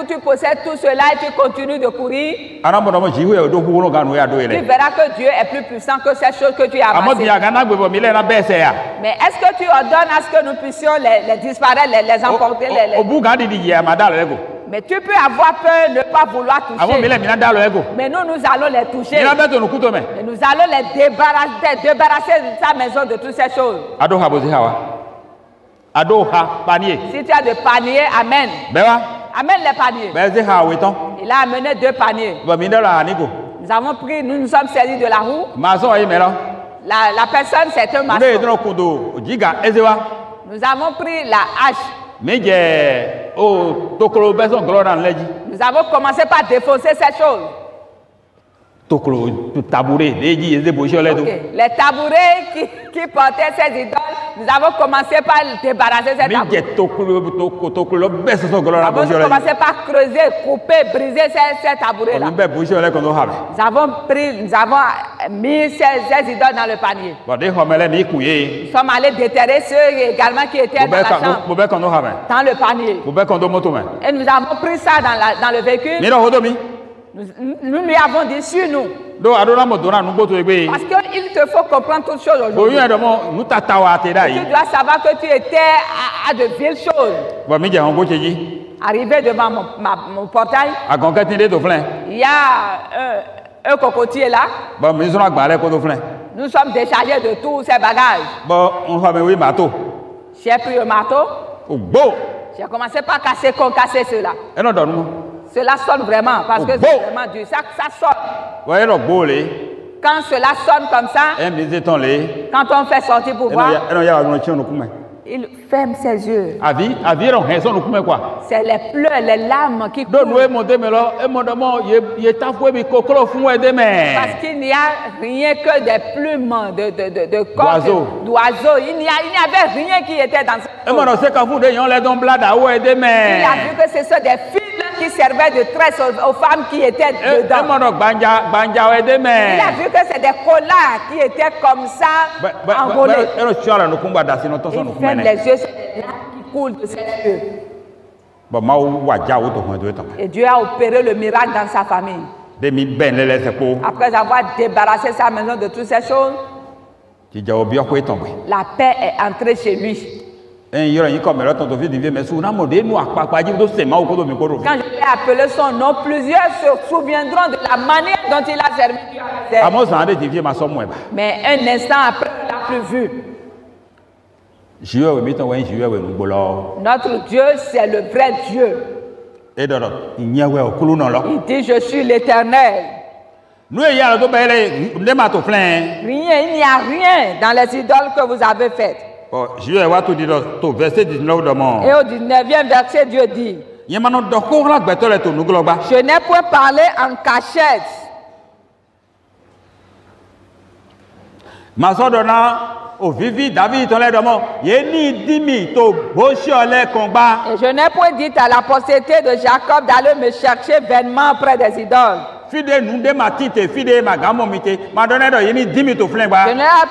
tu possèdes tout cela et tu continues de courir. Tu verras que Dieu est plus puissant que ces choses que tu as amassées. Mais est-ce que tu ordonnes à ce que nous puissions les disparaître, les emporter, Mais tu peux avoir peur de ne pas vouloir toucher. Mais nous allons les toucher. Et nous allons les débarrasser de sa maison de toutes ces choses. Si tu as des paniers, amène. Amène les paniers. Il a amené 2 paniers. Nous avons pris, nous nous sommes servis de la roue. La personne, c'est un maçon. Nous avons pris la hache. Nous avons commencé par défoncer cette chose. Okay. Les tabourets qui portaient ces idoles, nous avons commencé par débarrasser ces tabourets. Nous avons commencé par creuser, couper, briser ces tabourets-là. Nous avons mis ces idoles dans le panier. Nous sommes allés déterrer ceux également qui étaient dans la chambre, dans le panier. Et nous avons pris ça dans le véhicule. Nous lui avons dit sur nous. Parce qu'il te faut comprendre toutes choses aujourd'hui. Tu dois savoir que tu étais à de vieilles choses. Arrivé devant mon portail, il y a un cocotier là. Nous sommes déchargés de tous ces bagages. J'ai pris le marteau. J'ai commencé par casser cela. Cela sonne vraiment parce que c'est vraiment dur. Ça sonne. Quand cela sonne comme ça, quand on fait sortir pour voir, il ferme ses yeux. C'est les pleurs, les larmes qui coulent. Parce qu'il n'y a rien que des plumes de coqs, d'oiseaux. Il n'y avait rien qui était dans ce. Il a vu que ce sont des fils qui servaient de tresse aux femmes qui étaient dedans. Il a vu que c'est des collards qui étaient comme ça enroulés. Il ferme les yeux sur les larmes qui coulent de ses yeux. Et Dieu a opéré le miracle dans sa famille. Après avoir débarrassé sa maison de toutes ces choses, la paix est entrée chez lui. Quand je l'ai appelé son nom, plusieurs se souviendront de la manière dont il a servi Dieu. Mais un instant après, il n'a plus vu. Notre Dieu, c'est le vrai Dieu. Il dit, je suis l'Éternel. Il n'y a rien dans les idoles que vous avez faites. Et au 19e verset, Dieu dit, je n'ai point parlé en cachette. Et je n'ai point dit à la postérité de Jacob d'aller me chercher vainement auprès des idoles. Je n'ai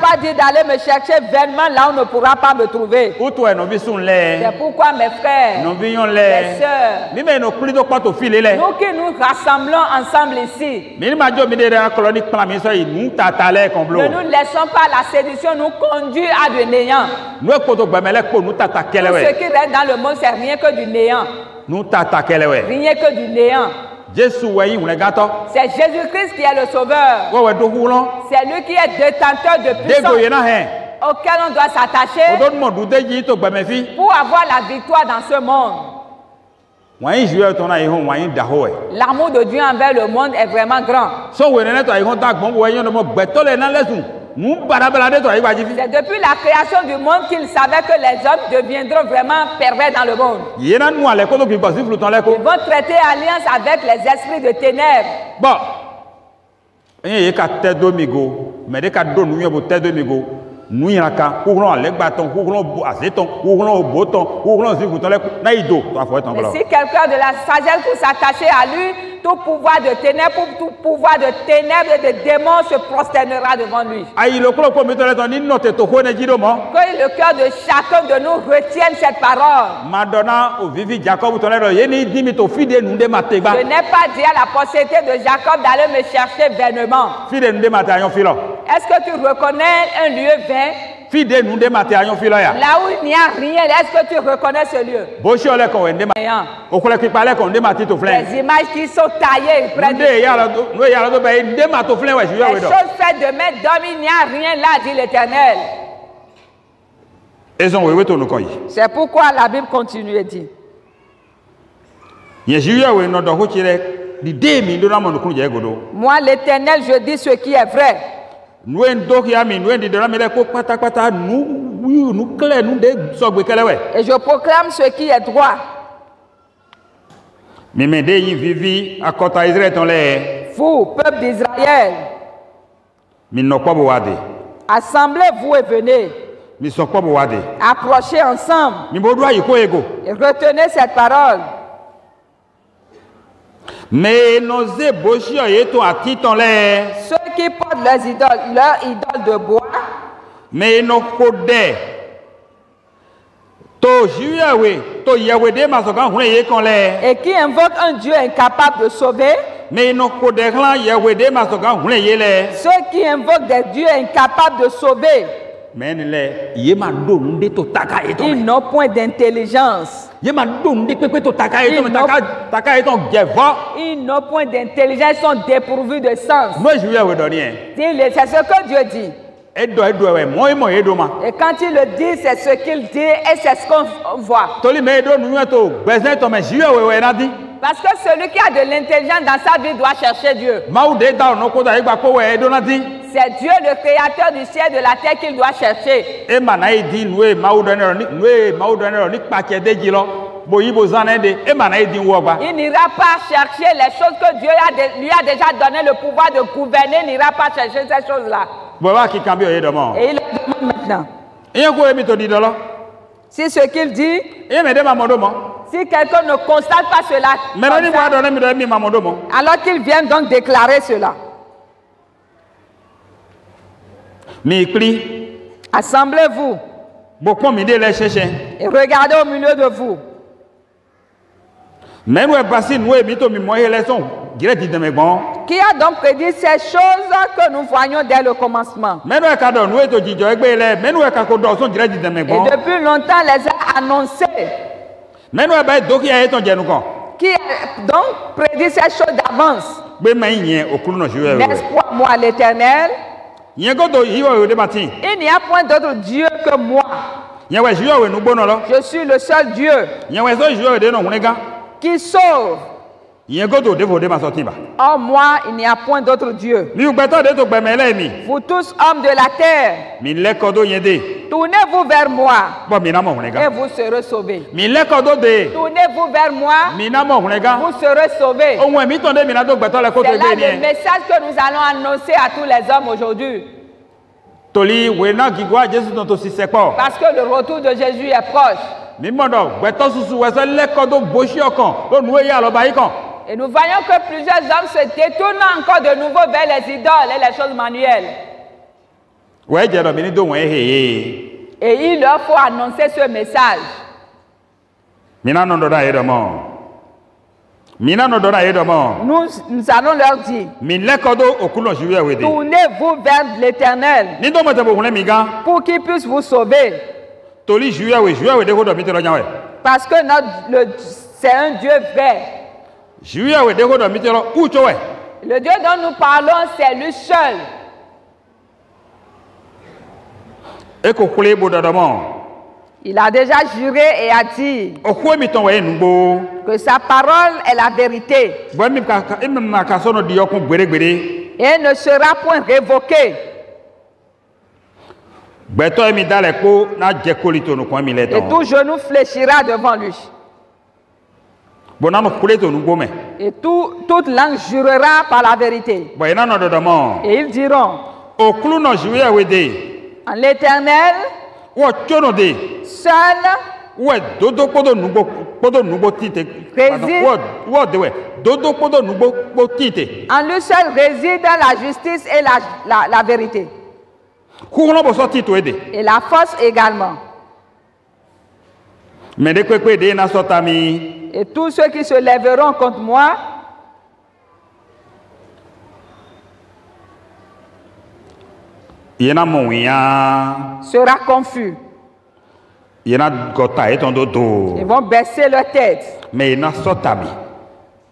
pas dit d'aller me chercher vainement là où on ne pourra pas me trouver. C'est pourquoi mes frères, mes sœurs, nous qui nous rassemblons ensemble ici, ne nous laissons pas la séduction nous conduire à du néant. Tout ce qui reste dans le monde, c'est rien que du néant. Rien que du néant. C'est Jésus-Christ qui est le sauveur. C'est lui qui est détenteur de puissance auquel on doit s'attacher pour avoir la victoire dans ce monde. L'amour de Dieu envers le monde est vraiment grand. C'est depuis la création du monde qu'il savait que les hommes deviendront vraiment pervers dans le monde. Ils vont traiter alliance avec les esprits de ténèbres. Si quelqu'un de la sagesse pour s'attacher à lui, tout pouvoir de ténèbres et de démons se prosternera devant lui. Que le cœur de chacun de nous retienne cette parole. Je n'ai pas dit à la postérité de Jacob d'aller me chercher vainement. Est-ce que tu reconnais un lieu vain? Là où il n'y a rien, est-ce que tu reconnais ce lieu? Les images qui sont taillées près de les choses faites de main d'homme, il n'y a rien là, dit l'Éternel. C'est pourquoi la Bible continue et dit. Moi, l'Éternel, je dis ce qui est vrai. Et je proclame ce qui est droit. Vous, peuple d'Israël, assemblez-vous et venez. Approchez ensemble. Et retenez cette parole. Ceux qui portent leurs idoles de bois, et qui invoquent un Dieu incapable de sauver, ceux qui invoquent des dieux incapables de sauver, ils n'ont point d'intelligence. Ils n'ont point d'intelligence, ils sont dépourvus de sens. C'est ce que Dieu dit. Et quand il le dit, c'est ce qu'il dit et c'est ce qu'on voit. Parce que celui qui a de l'intelligence dans sa vie doit chercher Dieu. C'est Dieu le créateur du ciel et de la terre qu'il doit chercher. Il n'ira pas chercher les choses que Dieu lui a déjà donné le pouvoir de gouverner. Il n'ira pas chercher ces choses-là. Et il le demande maintenant. Si ce qu'il dit, si quelqu'un ne constate pas cela, alors qu'il vienne donc déclarer cela. Assemblez-vous et regardez au milieu de vous. Qui a donc prédit ces choses que nous voyons dès le commencement? Et depuis longtemps les a annoncées. Qui a donc prédit ces choses d'avance? N'est-ce pas moi l'Éternel? Il n'y a point d'autre Dieu que moi. Je suis le seul Dieu qui sauve. Oh moi, il n'y a point d'autre Dieu. Vous tous hommes de la terre, tournez-vous vers moi et vous serez sauvés. Tournez-vous vers moi, vous serez sauvés. C'est là le message que nous allons annoncer à tous les hommes aujourd'hui. Parce que le retour de Jésus est proche. Et nous voyons que plusieurs hommes se détournent encore de nouveau vers les idoles et les choses manuelles. Et il leur faut annoncer ce message. Nous allons leur dire, tournez-vous vers l'Éternel pour qu'il puisse vous sauver. Parce que c'est un Dieu vrai. Le Dieu dont nous parlons, c'est lui seul. Il a déjà juré et a dit que sa parole est la vérité et ne sera point révoquée. Et tout genou fléchira devant lui. Et toute langue jurera par la vérité. Et ils diront, en l'Éternel, seul en lui seul réside la justice et la vérité. Et la force également. Et tous ceux qui se lèveront contre moi sera confus. Ils vont baisser leur tête.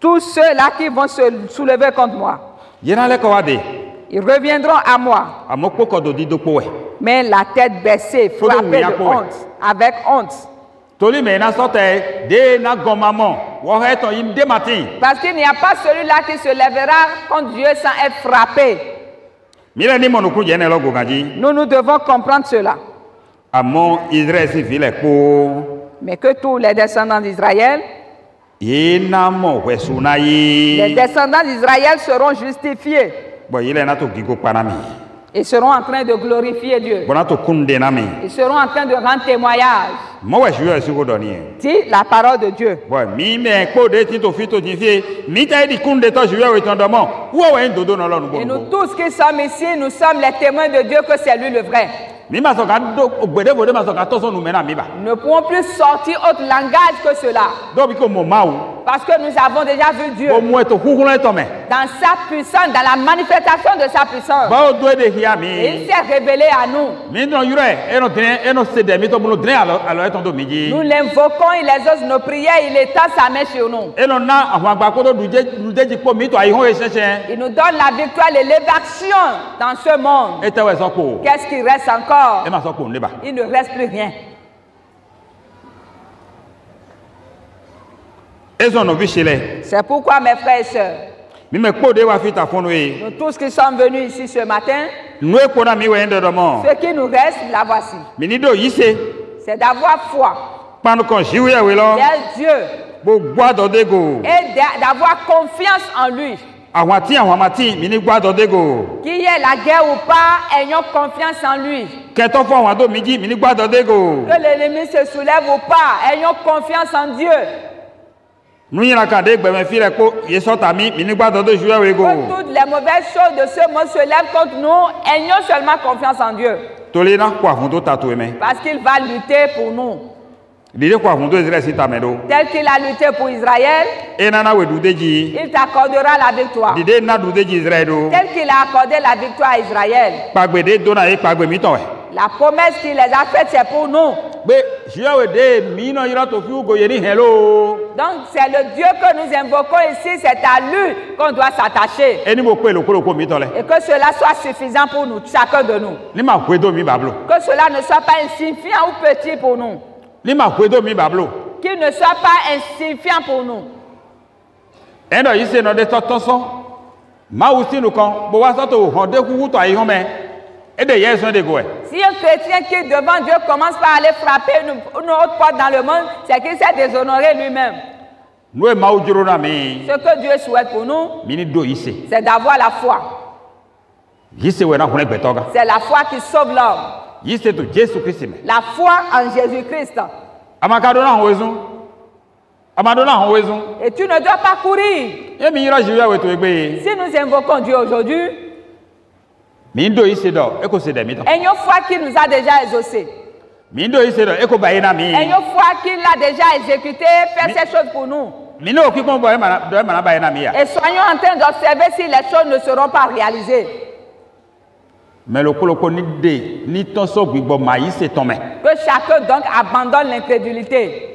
Tous ceux-là qui vont se soulever contre moi, ils Ils reviendront à moi. Mais la tête baissée, frappée de honte, avec honte. Parce qu'il n'y a pas celui-là qui se lèvera contre Dieu sans être frappé. Nous devons comprendre cela. Mais que tous les descendants d'Israël, les descendants d'Israël seront justifiés. Ils seront en train de glorifier Dieu. Ils seront en train de rendre témoignage. Dis la parole de Dieu. Et nous tous qui sommes ici, nous sommes les témoins de Dieu que c'est lui le vrai. Nous ne pouvons plus sortir autre langage que cela. Parce que nous avons déjà vu Dieu dans sa puissance, dans la manifestation de sa puissance. Et il s'est révélé à nous. Nous l'invoquons, il exauce nos prières, il étend sa main sur nous. Il nous donne la victoire, l'élévation dans ce monde. Qu'est-ce qui reste encore? Il ne reste plus rien. C'est pourquoi mes frères et sœurs, nous tous qui sommes venus ici ce matin, ce qui nous reste, la voici. C'est d'avoir foi. Dieu et d'avoir confiance en lui. Qu'il y ait la guerre ou pas, ayons confiance en lui. Que l'ennemi se soulève ou pas, ayons confiance en Dieu. Que toutes les mauvaises choses de ce monde se lèvent contre nous, ayons seulement confiance en Dieu. Parce qu'il va lutter pour nous. Tel qu'il a lutté pour Israël, il t'accordera la victoire. Tel qu'il a accordé la victoire à Israël. La promesse qu'il les a faite, c'est pour nous. Donc c'est le Dieu que nous invoquons ici, c'est à lui qu'on doit s'attacher. Et que cela soit suffisant pour nous, chacun de nous. Que cela ne soit pas insignifiant ou petit pour nous. Qu'il ne soit pas insignifiant pour nous. Si un chrétien qui devant Dieu commence par aller frapper une autre porte dans le monde, c'est qu'il s'est déshonoré lui-même. Ce que Dieu souhaite pour nous, c'est d'avoir la foi. C'est la foi qui sauve l'homme. La foi en Jésus-Christ. Et tu ne dois pas courir. Si nous invoquons Dieu aujourd'hui, ayons foi qu'il nous a déjà exaucés. Ayons foi qu'il a déjà exécuté, fait ces choses pour nous. Et soyons en train d'observer si les choses ne seront pas réalisées. Que chacun donc abandonne l'incrédulité.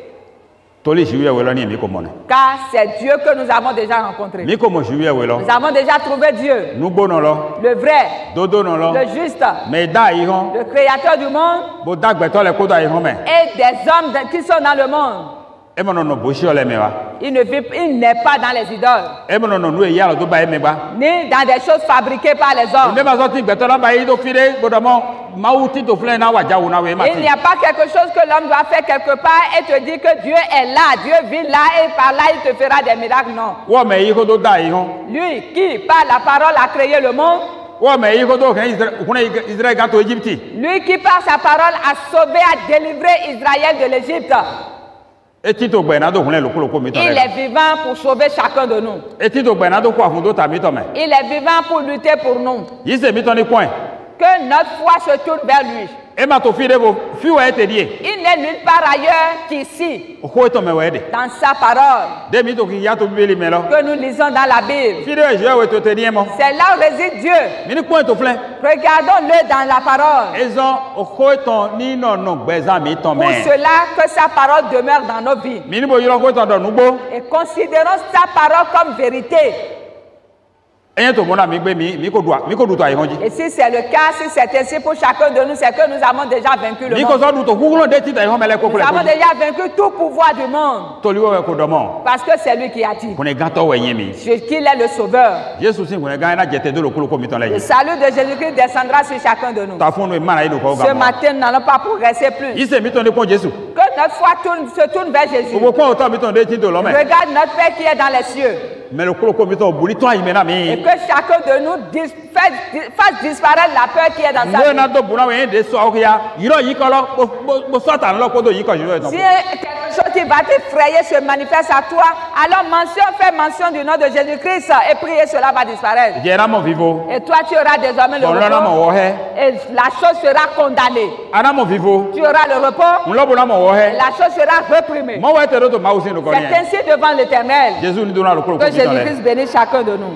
Car c'est Dieu que nous avons déjà rencontré. Nous avons déjà trouvé Dieu. Le vrai. Le juste. Le créateur du monde. Et des hommes qui sont dans le monde. Il n'est pas dans les idoles. Ni dans des choses fabriquées par les hommes. Il n'y a pas quelque chose que l'homme doit faire quelque part et te dire que Dieu est là, Dieu vit là et par là il te fera des miracles. Non. Lui qui par la parole a créé le monde. Lui qui par sa parole a sauvé, a délivré Israël de l'Égypte. Il est vivant pour sauver chacun de nous. Il est vivant pour lutter pour nous. Que notre foi se tourne vers lui. Il n'est nulle part ailleurs qu'ici. Dans sa parole. Que nous lisons dans la Bible. C'est là où réside Dieu. Regardons-le dans la parole. Pour cela que sa parole demeure dans nos vies. Et considérons sa parole comme vérité. Et si c'est le cas, si c'est ainsi pour chacun de nous, c'est que nous avons déjà vaincu le monde. Nous avons déjà vaincu tout pouvoir du monde. Parce que c'est lui qui a dit qu'il est le sauveur. Le salut de Jésus-Christ descendra sur chacun de nous. Ce matin, nous n'allons pas progresser plus. Que notre foi se tourne vers Jésus. Regarde notre Père qui est dans les cieux. Et que chacun de nous fasse disparaître la peur qui est dans sa vie. Si quelque chose qui va t'effrayer se manifeste à toi, alors fais mention du nom de Jésus-Christ et priez, cela va disparaître. Et toi, tu auras désormais le repos. Et la chose sera condamnée. Tu auras le repos. La chose sera reprimée. C'est ainsi devant l'Éternel. Que Jésus-Christ bénisse chacun de nous.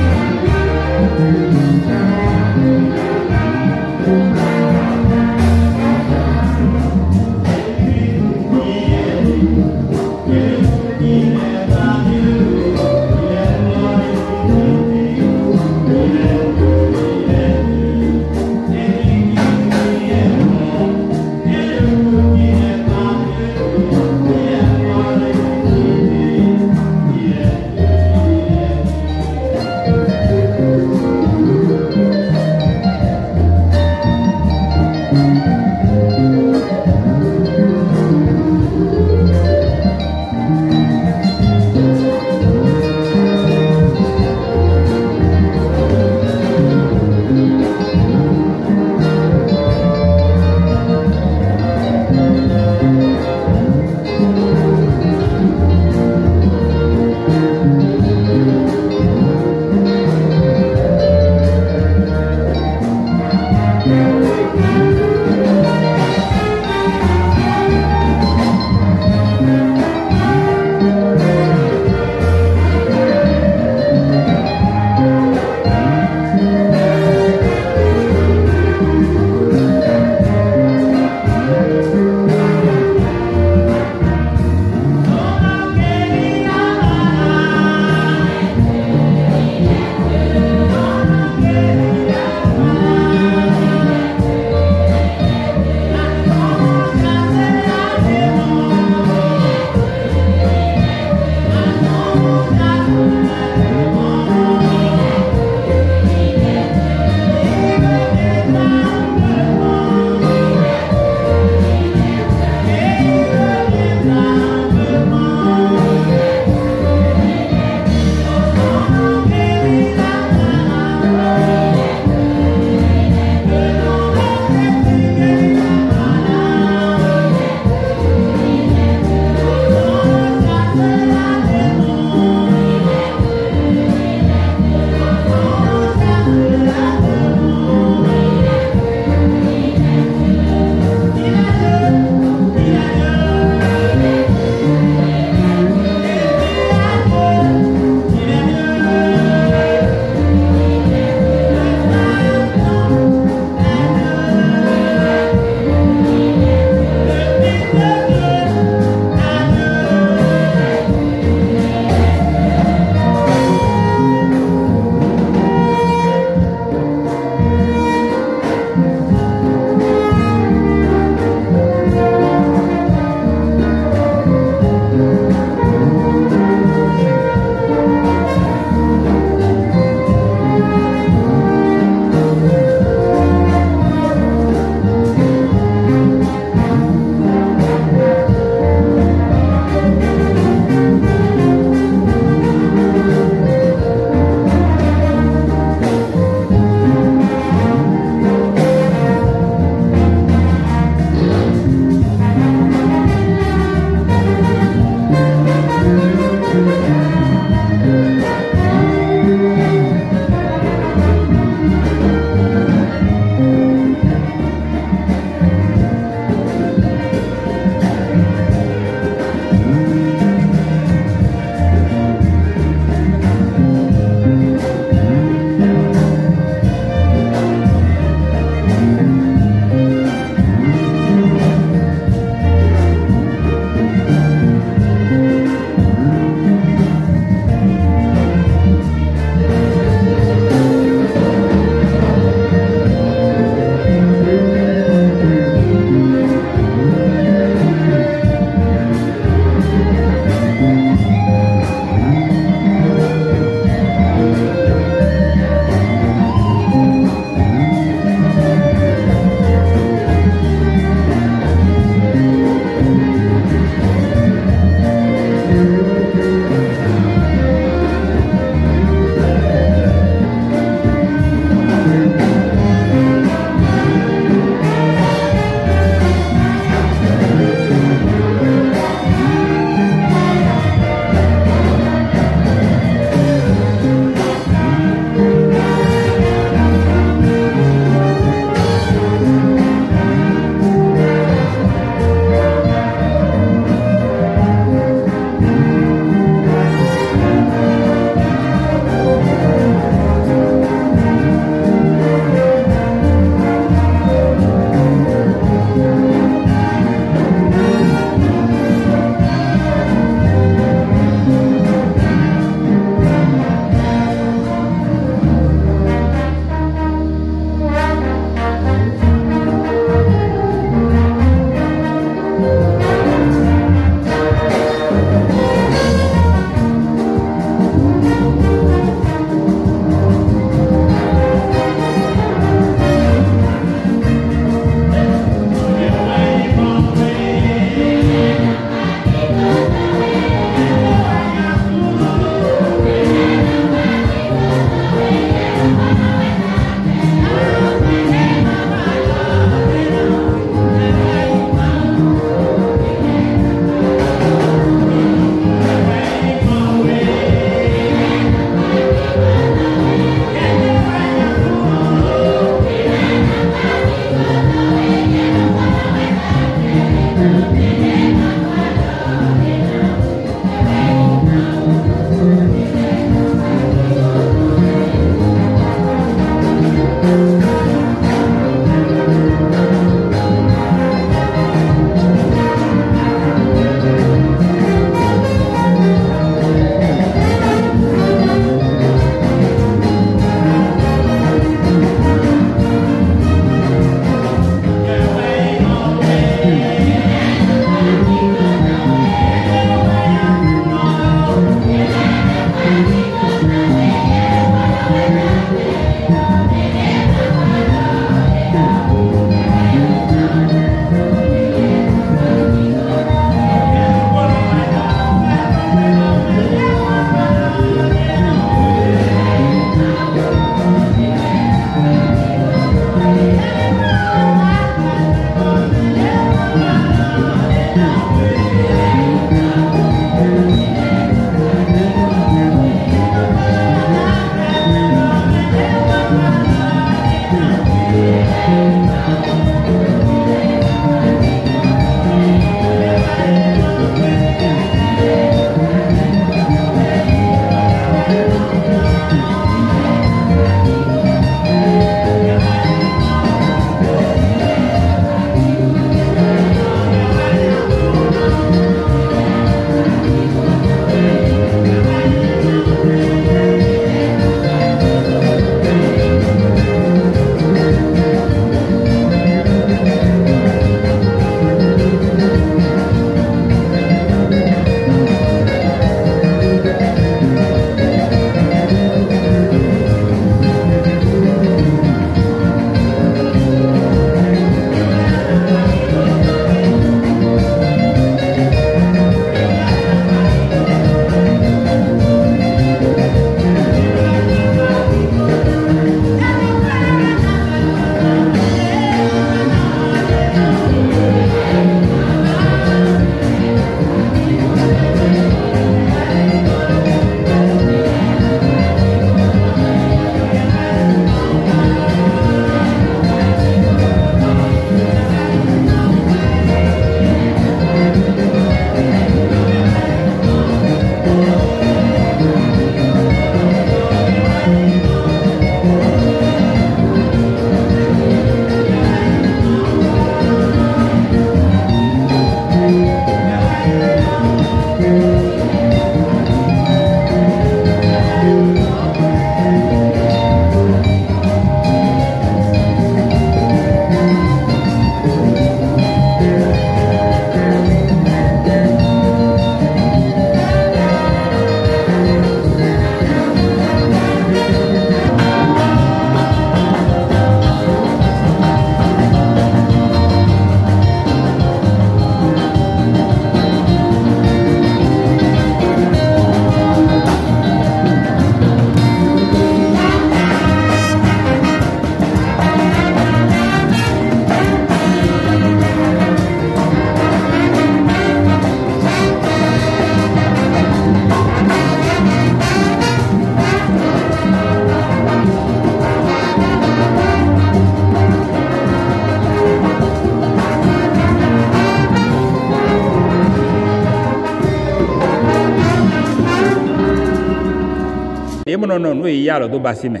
et mon nom nous y a le do basime.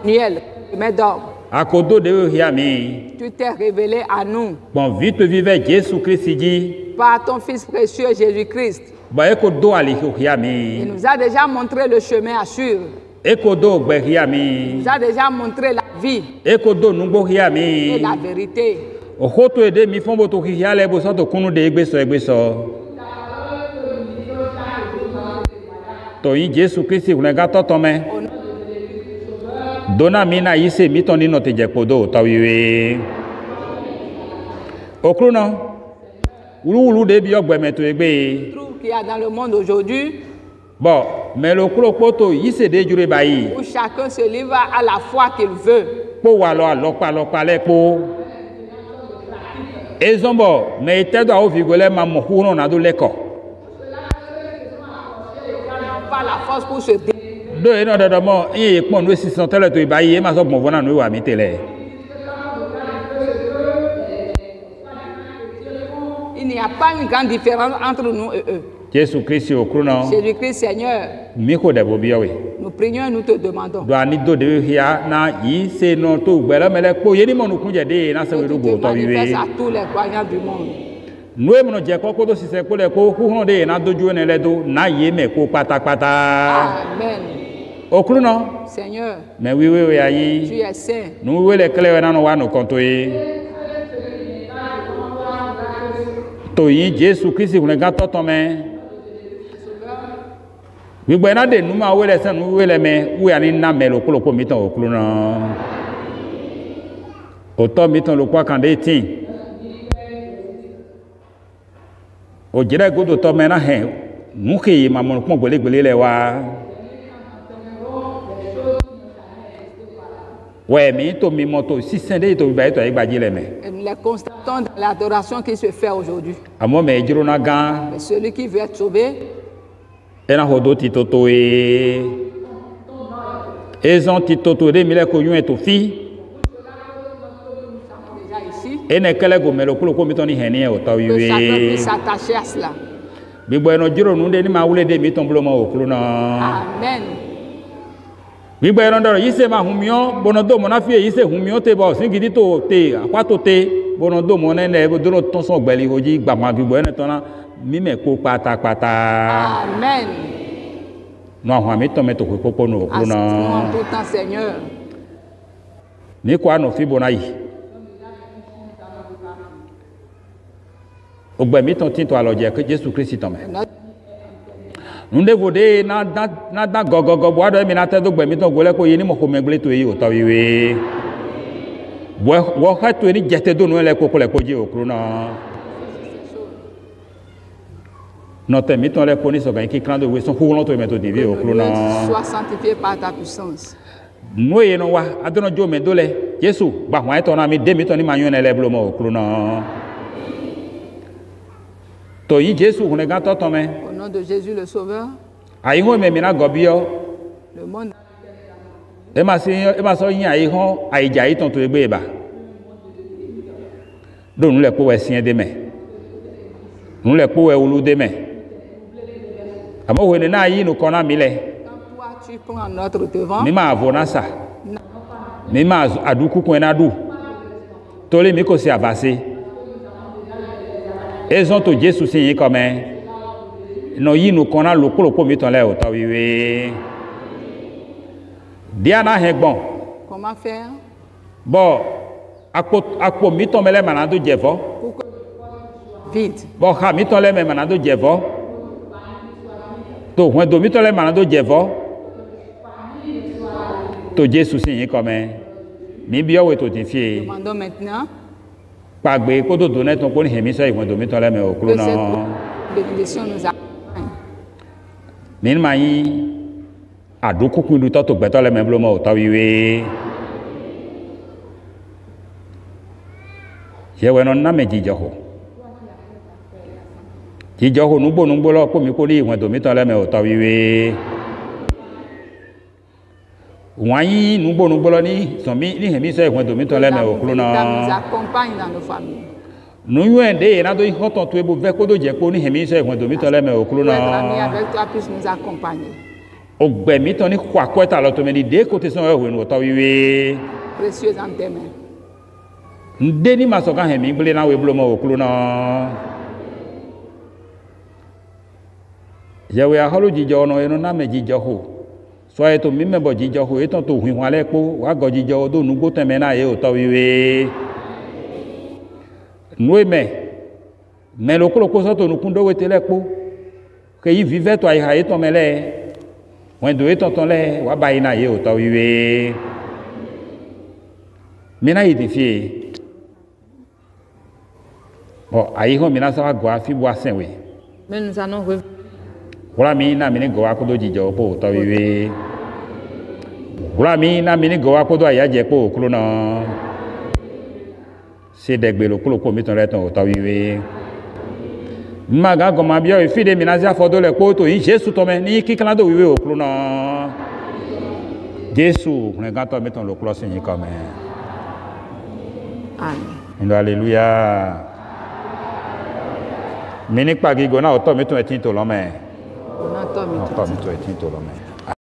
Niel, mais d'homme. À côté de Yami. Tu t'es révélé à nous. Bon, vite vivre Jésus-Christ dit. Par ton Fils précieux Jésus-Christ. Bon, il nous a déjà montré le chemin à suivre. Il nous a déjà montré la vie et la vérité. Dona mina yise mitoni no te jekodo tawiwe. Okruno. Ulu de bi ogbe to egbe. Trouve qu'il y a dans le monde aujourd'hui. Bon, mais le poto yise de jure bayi. Où chacun se livre à la foi qu'il veut. Po walo alokpa le po. Ezombo, mais tedo a ovigole ma mohuno na do leko. Pas la force pour se dé. Do eno de mo e pon no 600 tele to bayi e ma so bon vona no wa mi tele. Il n'y a pas une grande différence entre nous et eux. Jésus-Christ au chrono. Jésus-Christ Seigneur. Miko de bobiawe. Nous prions et nous te demandons. Do ani do de hia na yi se no to gbere mele po yeni mo nu kunje de na se we do go to wiwe. À tous les croyants du monde. Nous mo no je ko do sise ko le ko hu hon de na doju ne le do na ye me ko patapata. Amen. Au chrono. Seigneur. Mais oui ayi. Tu es saint. Nous we le clé na no wa no kontoye. Toyi Jésus-Christ vous ne gâteau tome. We na de numa wele san wele me we ani na me lo kolo ko mitan okulu na. O to mitan lo kwa kan de tin. O jere godo to me na he. Nu ke ma mo pon gbele le wa. Ouais, mais to mi moto si sende to ba to igbaji le me. Nous les constatons dans l'adoration qui se fait aujourd'hui. Amo me jiro na gan. Mais celui qui veut être sauvé. Ena hodo titoto e. Ezon titoto de mile ko yun eto fi. Déjà ici. Ene kele go melo kulo ko mitoni heni e o tawiwe. Chacun puisse s'attacher à cela. Bigbo eno jiro nu de ni ma wule de miton blo mo okulu na. Amen. Bigbo eno ndoro yise ma humio bono do mo na fi yise humio te bo singidi to te akwa to te bono do mo ne bo do ton so gbeli hoji gbama bigbo eno tona mime ko pata. Amen. No ahwa mi to me to ko popo no okulu na. Tout temps Seigneur. Ni kwa no fi bona yi. Ogbe mi ton tin to aloje ke Jesus Christ to me. Nde vode na da gogogo bo ado mi na te do gbe mi ton gole ko yini mo ko megle to yi o to wiwe. Wo ha to ni jete do no le ko le ko je okulu na. Notre miton les connaît ce qui craint de voir son courant de méthode de vie au clona. Sois sanctifié par ta puissance. Nous y non wa adono jo me dole Jésus ba wa to na mi de miton ni manyo na le blomo au clona. To yi Jésus on ga to to me. Au nom de Jésus le Sauveur. Ayi ho me mi na gobio. Le monde. E ma so yin ayi ho ayi ja yi ton to egbe ba. Do nu le po we sien de me. Nu le po we ulu de me. Amo wene na yi no kona mile. Quand toi tu prends notre devant. Mi ma avona sa. Mi ma aduku ko na du. Tole mi ko si avase. Ezon to Jésus sin comme no yi no kona lokolo ko mi ton le o ta wiwe. Dia na hegbon. Comment faire? Bon, akpo mi ton mele manado jevo. Vite. Bon, ha mi ton le me manado jevo. To when do mi to le manado jevo to Jesus yin comme mi bi owe to tin fi Demandons maintenant pagbe ko do donate ton ko ni hemi so when do mi to le me okuro na bénédiction nous accompagne. Min ma yi adoku ku du to gbe to le me blo mo to wiwe ye we no na me jijo ho Jijo ho nugbo lo po mi ko ri won do mi ton le me o to wiwe. Won yi nugbo lo ni so mi ni hemi so won do mi ton le me o kuro na. Nous accompagne dans nos familles. Nu yuen de na do ho ton to e bo ve ko do je ko ni hemi so won do mi ton le me o kuro na. Notre ami avec toi puisse nous accompagner. O gbemi ton ni kwa kweta lo to me ni de côté son we no to wiwe. Précieuse en tes mains. Ndeni masoka he mi gbele na we blo mo okulu na. Yawe a holu jijo no eno na me jijo ho. So e to mi me bo jijo ho e ton to hu hwan le po wa go jijo do nu go teme na ye o to wiwe. Noe me lo ko so to nu kundo we tele po. Ke yi vive to ai ha e to mele. When do it on le wa ba ina ye o to wiwe. Mina identifié. Bon, aïe, on m'a dit que fi bois saint oui. Mais nous allons revenir. Voilà, mina mine go akodo jijo po to wiwe. Voilà, mina mine go akodo ayaje po klona. C'est degbe lo klo ko mi ton reton to wiwe. Maga go ma bio fi de mina za fodo le po to yin Jésus to me ni ki kan do wiwe o klona. Jésus, on ga to mi ton lo klo sin yi comme. Amen. Alléluia. Mini pagi gona auto mi to etin to lo me. On entend mi to. Auto mi to etin to lo me.